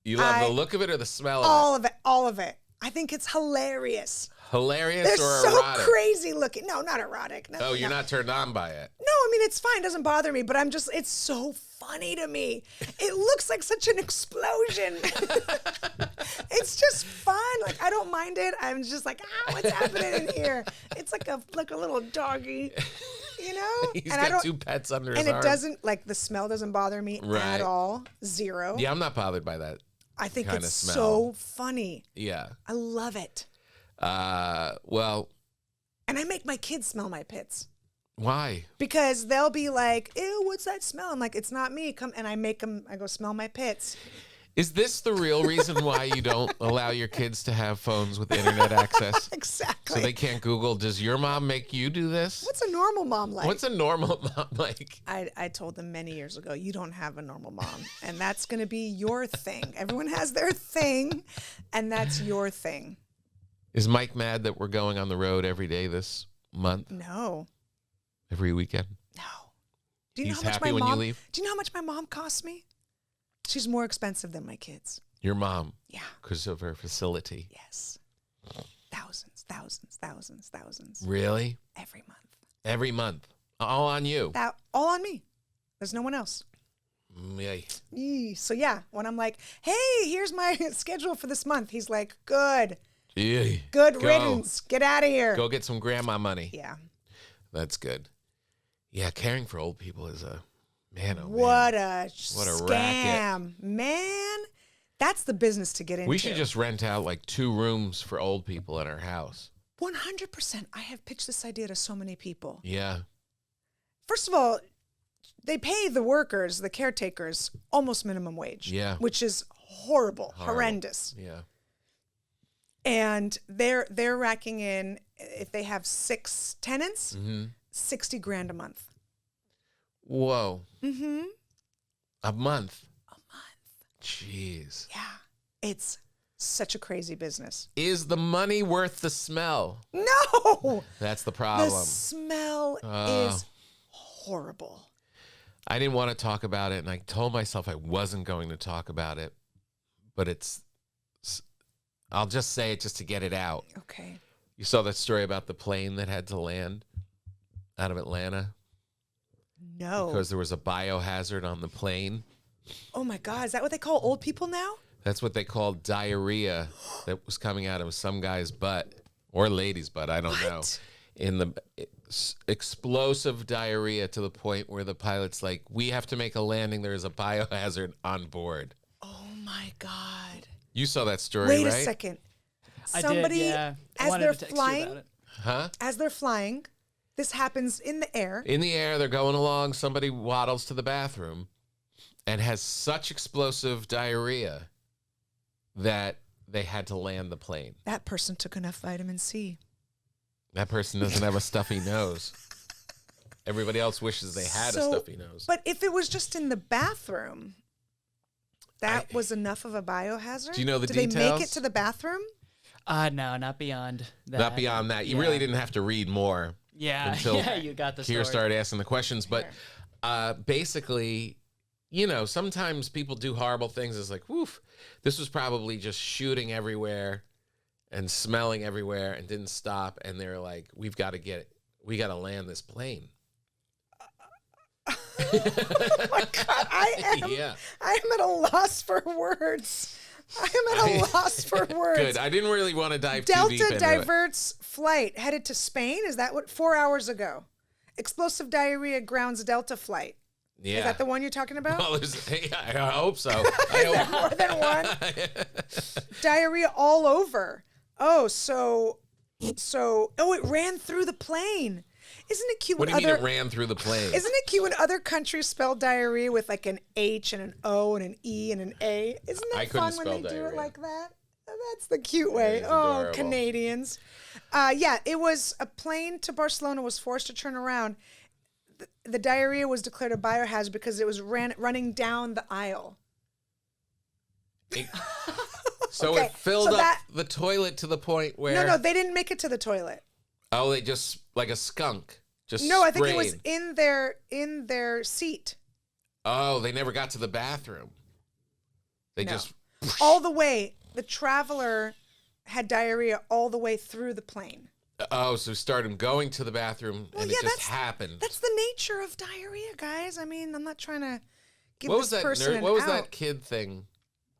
You love the look of it or the smell of All of it. All of it. I think it's hilarious. it? Hilarious They're or so erotic? crazy looking. No, not erotic. No, Oh, you're no. not turned on by it. No, I mean, it's fine. It doesn't bother me, but it's so funny to me. It looks like such an explosion. It's just fun. Like, I don't mind it. I'm just like, what's happening in here? It's like a little doggy, you know? He's and I got don't, 2 pets under his and it arm. doesn't, like, the smell doesn't bother me Right. at all. 0. Yeah, I'm not bothered by that. I think kinda it's smell. so funny. Yeah. I love it. Well, And I make my kids smell my pits. why? Because they'll be like, ew, what's that smell? I'm like, it's not me. Come, and I make them, I go smell my pits. Is this the real reason why you don't allow your kids to have phones with internet access? Exactly. So they can't Google, does your mom make you do this? What's a normal mom like? What's a normal mom like? I told them many years ago, you don't have a normal mom. And that's going to be your thing. Everyone has their thing, and that's your thing. Is Mike mad that we're going on the road every day this month? No. Every weekend? No. Do you know He's how much happy my when you mom, leave? Do you know how much my mom costs me? She's more expensive than my kids. Your mom? Yeah. Because of her facility. Yes. Thousands. Really? Every month. Every month? All on you? That all on me. There's no one else. Yay. Yee. So yeah, when I'm like, hey, here's my schedule for this month, he's like, good Yay. Good Go. riddance. Get out of here. Go get some grandma money. Yeah. That's good. Yeah, caring for old people is a man. Oh, What man. a What a scam. racket. Man, that's the business to get into. We should just rent out like 2 rooms for old people in our house. 100%. I have pitched this idea to so many people. Yeah. First of all, they pay the workers, the caretakers, almost minimum wage. Yeah. Which is horrible. Horrendous. Yeah. And they're racking in, if they have 6 tenants, Mm-hmm. $60,000 a month. Whoa. Mm-hmm. A month. A month. Jeez. Yeah. It's such a crazy business. Is the money worth the smell? No! That's the The problem. smell Oh. is horrible. I didn't want to talk about it, and I told myself I wasn't going to talk about it, but I'll just say it just to get it out. Okay. You saw that story about the plane that had to land out of Atlanta No. because there was a biohazard on the plane. Oh my God. Is that what they call old people now? That's what they called diarrhea that was coming out of some guy's butt or lady's butt. I don't know. What? In the explosive diarrhea to the point where the pilot's like, we have to make a landing. There is a biohazard on board. Oh my God. You saw that story, Wait right? a second. I Somebody, did, yeah. I as wanted they're to text you flying, about it. Huh? as they're flying, this happens in the air. In the air, they're going along. Somebody waddles to the bathroom and has such explosive diarrhea that they had to land the plane. That person took enough vitamin C. That person doesn't have a stuffy nose. Everybody else wishes they had a stuffy nose. But if it was just in the bathroom, that was enough of a biohazard? Do you know the details? Did they make it to the bathroom? No, not beyond that. Not beyond that. You really didn't have to read more. Yeah, until you got the Keir story. started asking the questions. But basically, sometimes people do horrible things. It's like, woof, this was probably just shooting everywhere and smelling everywhere and didn't stop. And they're like, we got to land this plane. Oh my God, I am at a loss for words. I am at a loss for words. Good. I didn't really want to dive too deep into Delta diverts flight headed to Spain. Is that what? 4 hours ago. Explosive diarrhea grounds Delta flight. Yeah. Is that the one you're talking about? Well, I hope so. More than one. Diarrhea all over. Oh, so it ran through the plane. Isn't it cute? What do you mean it ran through the plane? Isn't it cute when other countries spell diarrhea with like an H and an O and an E and an A? Isn't that fun when they do it like that? That's the cute way. Oh, adorable. Canadians. It was a plane to Barcelona was forced to turn around. The diarrhea was declared a biohazard because it was running down the aisle. So it filled up the toilet to the point where... No, they didn't make it to the toilet. Oh, they just, like a skunk, just No, I think it sprayed. was in their seat. Oh, they never got to the bathroom. They just... All the way. The traveler had diarrhea all the way through the plane. Oh, so start him going to the bathroom, and it just happened. That's the nature of diarrhea, guys. I mean, I'm not trying to give What this was that person an What was out. that kid thing?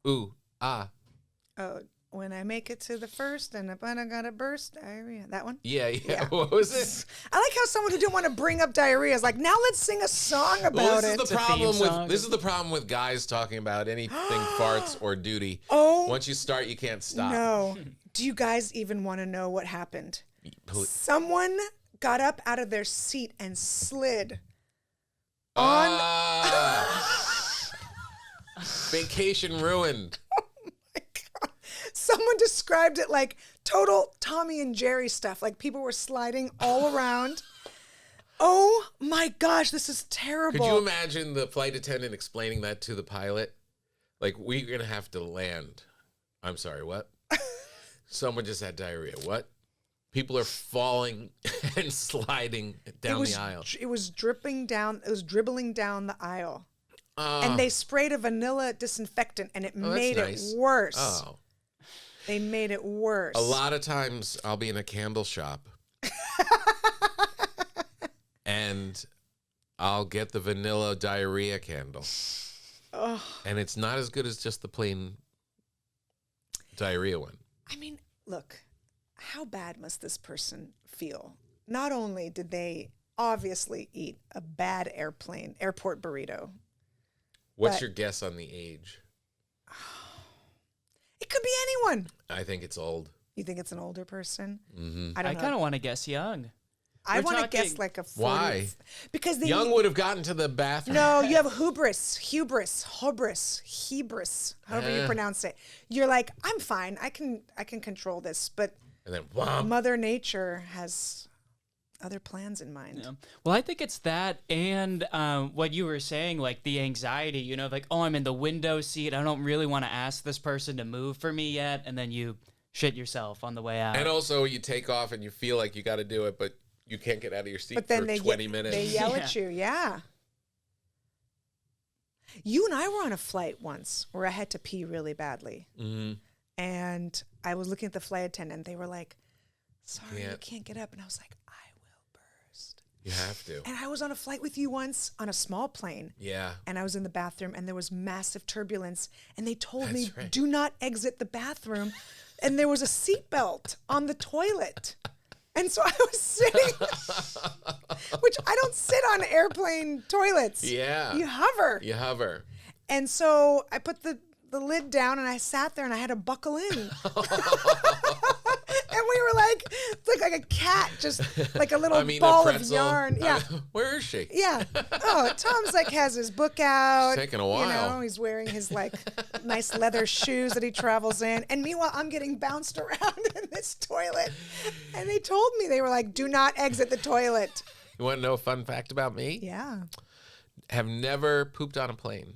Ooh, ah. Oh, when I make it to the first and I gotta burst, diarrhea. That one? Yeah. Yeah. What was it? I like how someone who didn't want to bring up diarrhea is like, now let's sing a song about Well, it. this is the problem with guys talking about anything farts or duty. Oh. Once you start, you can't stop. No. Do you guys even want to know what happened? Please. Someone got up out of their seat and slid on. Vacation ruined. Someone described it like total Tommy and Jerry stuff. Like people were sliding all around. Oh my gosh, this is terrible. Could you imagine the flight attendant explaining that to the pilot? Like, we're going to have to land. I'm sorry, what? Someone just had diarrhea. What? People are falling and sliding down the aisle. It was dribbling down the aisle. And they sprayed a vanilla disinfectant and it made it worse. Oh. They made it worse. A lot of times I'll be in a candle shop and I'll get the vanilla diarrhea candle. Oh. And it's not as good as just the plain diarrhea one. I mean, look, how bad must this person feel? Not only did they obviously eat a bad airport burrito. What's your guess on the age? It could be anyone. I think it's old. You think it's an older person? Mm-hmm. I don't I know. kind of want to guess young. I want to talking- guess like a 40. Why? Because they Young would have gotten to the bathroom. No, you have hubris, however you pronounce it. You're like, I'm fine. I can control this, but And then, wow. Mother Nature has other plans in mind. Yeah. Well, I think it's that and what you were saying, like the anxiety, like, oh, I'm in the window seat. I don't really want to ask this person to move for me yet. And then you shit yourself on the way out. And also you take off and you feel like you got to do it, but you can't get out of your seat But then for they 20 minutes. They yell at you, yeah. You and I were on a flight once where I had to pee really badly. Mm-hmm. And I was looking at the flight attendant. They were like, sorry, you can't get up. And I was like, I will burst. You have to. And I was on a flight with you once on a small plane. Yeah. And I was in the bathroom and there was massive turbulence. And they told me, right. do not exit the bathroom. And there was a seatbelt on the toilet. And so I was sitting, which I don't sit on airplane toilets. Yeah. You hover. You hover. And so I put the lid down and I sat there and I had to buckle in. And we were like, it's like a cat, just like a little I mean, a ball of pretzel. yarn. Yeah. Where is she? Yeah. Oh, Tom's like has his book out. It's taking a while. You know, he's wearing his like nice leather shoes that he travels in. And meanwhile, I'm getting bounced around in this toilet. And they told me, they were like, do not exit the toilet. You want to know a fun fact about me? Yeah. Have never pooped on a plane.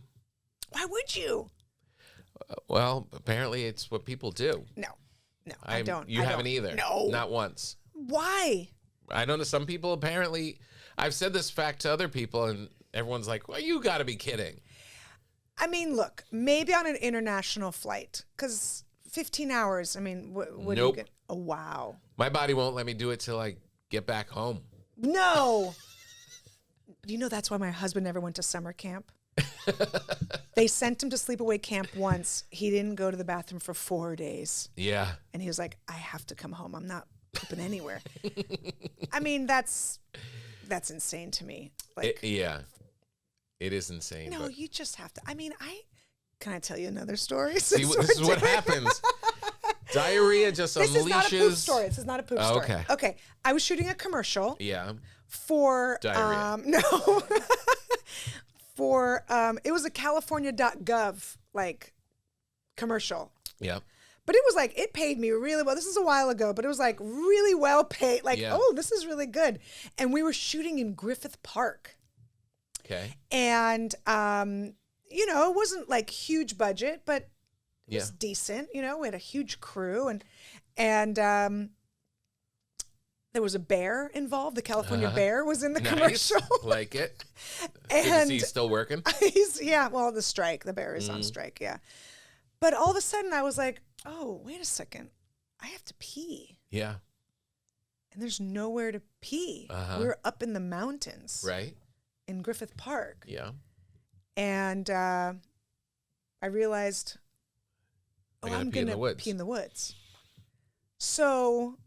Why would you? Well, apparently it's what people do. No, I don't. You I haven't don't. either. No. Not once. Why? I don't know. Some people apparently, I've said this fact to other people and everyone's like, well, you got to be kidding. I mean, look, maybe on an international flight, because 15 hours, I mean, what do you Nope. get? Oh, wow. My body won't let me do it till I get back home. No. You know, that's why my husband never went to summer camp. They sent him to sleepaway camp once. He didn't go to the bathroom for 4 days. Yeah. And he was like, I have to come home. I'm not pooping anywhere. I mean, that's insane to me. Like, Yeah. It is insane. no, but you just have to. I mean, can I tell you another story? see, this is what happens. Diarrhea just This unleashes. is not a poop story. This is not a poop story. Okay. Okay. I was shooting a commercial Yeah. for Diarrhea. no. For it was a California.gov like commercial. Yeah. But it was like, it paid me really well. This is a while ago, but it was like really well paid. Like, Yeah. oh, this is really good. And we were shooting in Griffith Park. Okay. And, you know, it wasn't like huge budget, but it Yeah. was decent. You know, we had a huge crew and there was a bear involved. The California bear was in the Nice. commercial. Like it. Good to And see he's still working. yeah, well, the strike, the bear is on strike. Yeah. But all of a sudden I was like, oh, wait a second. I have to pee. Yeah. And there's nowhere to pee. Uh-huh. We were up in the mountains Right. in Griffith Park. Yeah. And I realized, I oh, gotta I'm pee in going the to woods. pee in the woods. So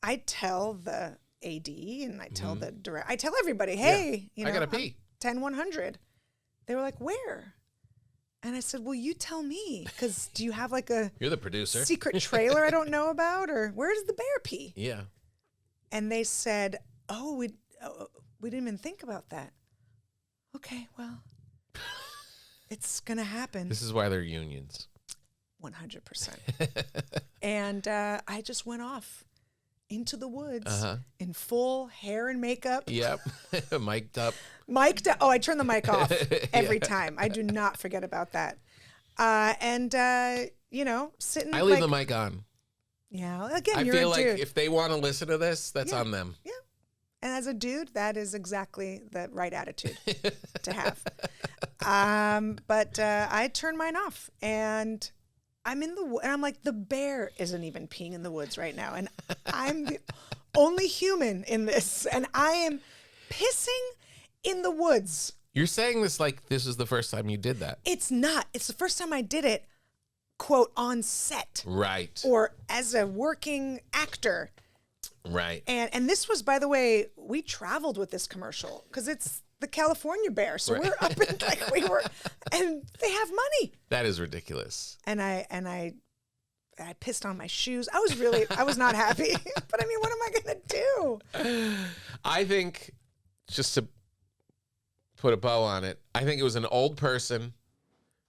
I tell the AD and I tell the director, I tell everybody, hey, you know, I gotta pee. 10-100. They were like, where? And I said, well, you tell me, because do you have like a You're the producer. secret trailer I don't know about, or where does the bear pee? Yeah. And they said, oh, we didn't even think about that. Okay, well, it's gonna happen. This is why they're unions. 100%. And I just went off into the woods in full hair and makeup. Yep. Mic'd up. Mic'd up. Oh, I turn the mic off every time. I do not forget about that. And you know, sitting. I leave like, the mic on. Yeah. Again, I you're feel a like dude. if they want to listen to this, that's Yeah. on them. Yeah. And as a dude, that is exactly the right attitude to have. But I turned mine off, and I'm in the and I'm like, the bear isn't even peeing in the woods right now, and I'm the only human in this, and I am pissing in the woods. You're saying this like this is the first time you did that. It's not. It's the first time I did it, quote, on set Right. or as a working actor. Right. And this was, by the way, we traveled with this commercial because it's the California bear. So we're up in like we were, and they have money. That is ridiculous. And I pissed on my shoes. I was not happy. But I mean, what am I gonna do? I think, just to put a bow on it, I think it was an old person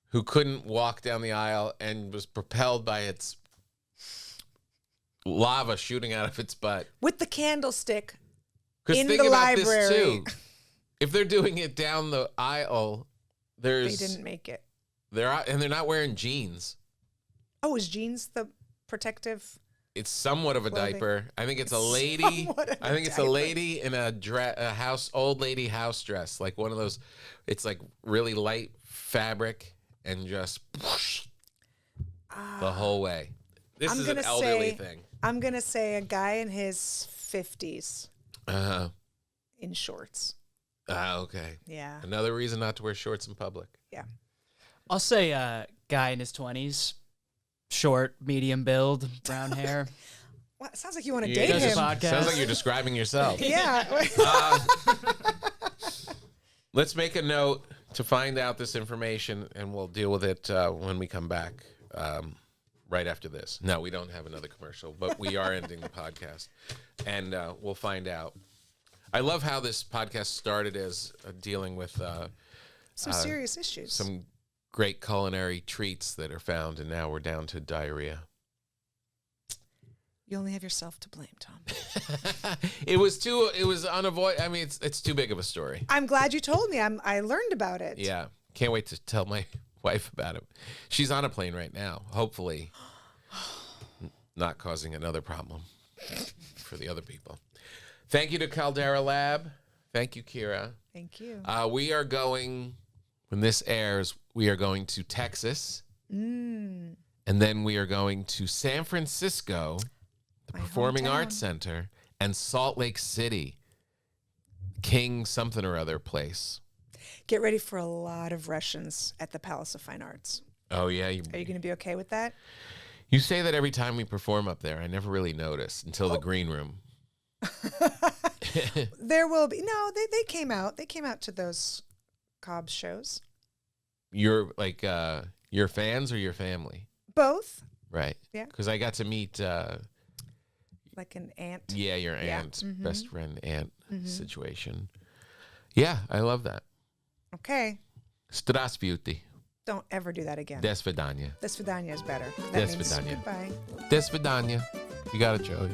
who couldn't walk down the aisle and was propelled by its lava shooting out of its butt. With the candlestick Because in think the about library. this too. If they're doing it down the aisle, They there's didn't make it. they're not wearing jeans. Oh, is jeans the protective? It's somewhat of a Clothing. diaper. I think it's a lady. somewhat of a I think it's a diaper. lady in a old lady house dress, like one of those. It's like really light fabric and just the whole way. This I'm is an gonna elderly say- thing. I'm gonna say a guy in his 50s Uh-huh. in shorts. Okay. Yeah. Another reason not to wear shorts in public. Yeah. I'll say a guy in his 20s, short, medium build, brown hair. Well, it sounds like you want to You date does a him. podcast. Sounds like you're describing yourself. Yeah. Let's make a note to find out this information, and we'll deal with it when we come back. right after this. No, we don't have another commercial, but we are ending the podcast, and we'll find out. I love how this podcast started as dealing with some serious issues. some great culinary treats that are found, and now we're down to diarrhea. You only have yourself to blame, Tom. It was unavoidable. I mean, it's too big of a story. I'm glad you told me. I learned about it. Yeah. Can't wait to tell my wife about it. She's on a plane right now, hopefully not causing another problem for the other people. Thank you to Caldera Lab. Thank you, Kira. Thank you. We are going, when this airs, we are going to Texas. And then we are going to San Francisco, the Performing Arts Center, and Salt Lake City, King something or other place. Get ready for a lot of Russians at the Palace of Fine Arts. Oh, yeah. Are you going to be okay with that? You say that every time we perform up there. I never really notice until the green room. There will be. No, they came out. They came out to those Cobb's shows. You're like your fans or your family? Both. Right. Yeah. Because I got to meet... like an aunt. Yeah, your aunt, best friend aunt situation. Yeah, I love that. Okay. Strasvyuti. Don't ever do that again. Des vidanya. Des vidanya is better. That Des means vidanya. goodbye. Des vidanya. You got it, Joey.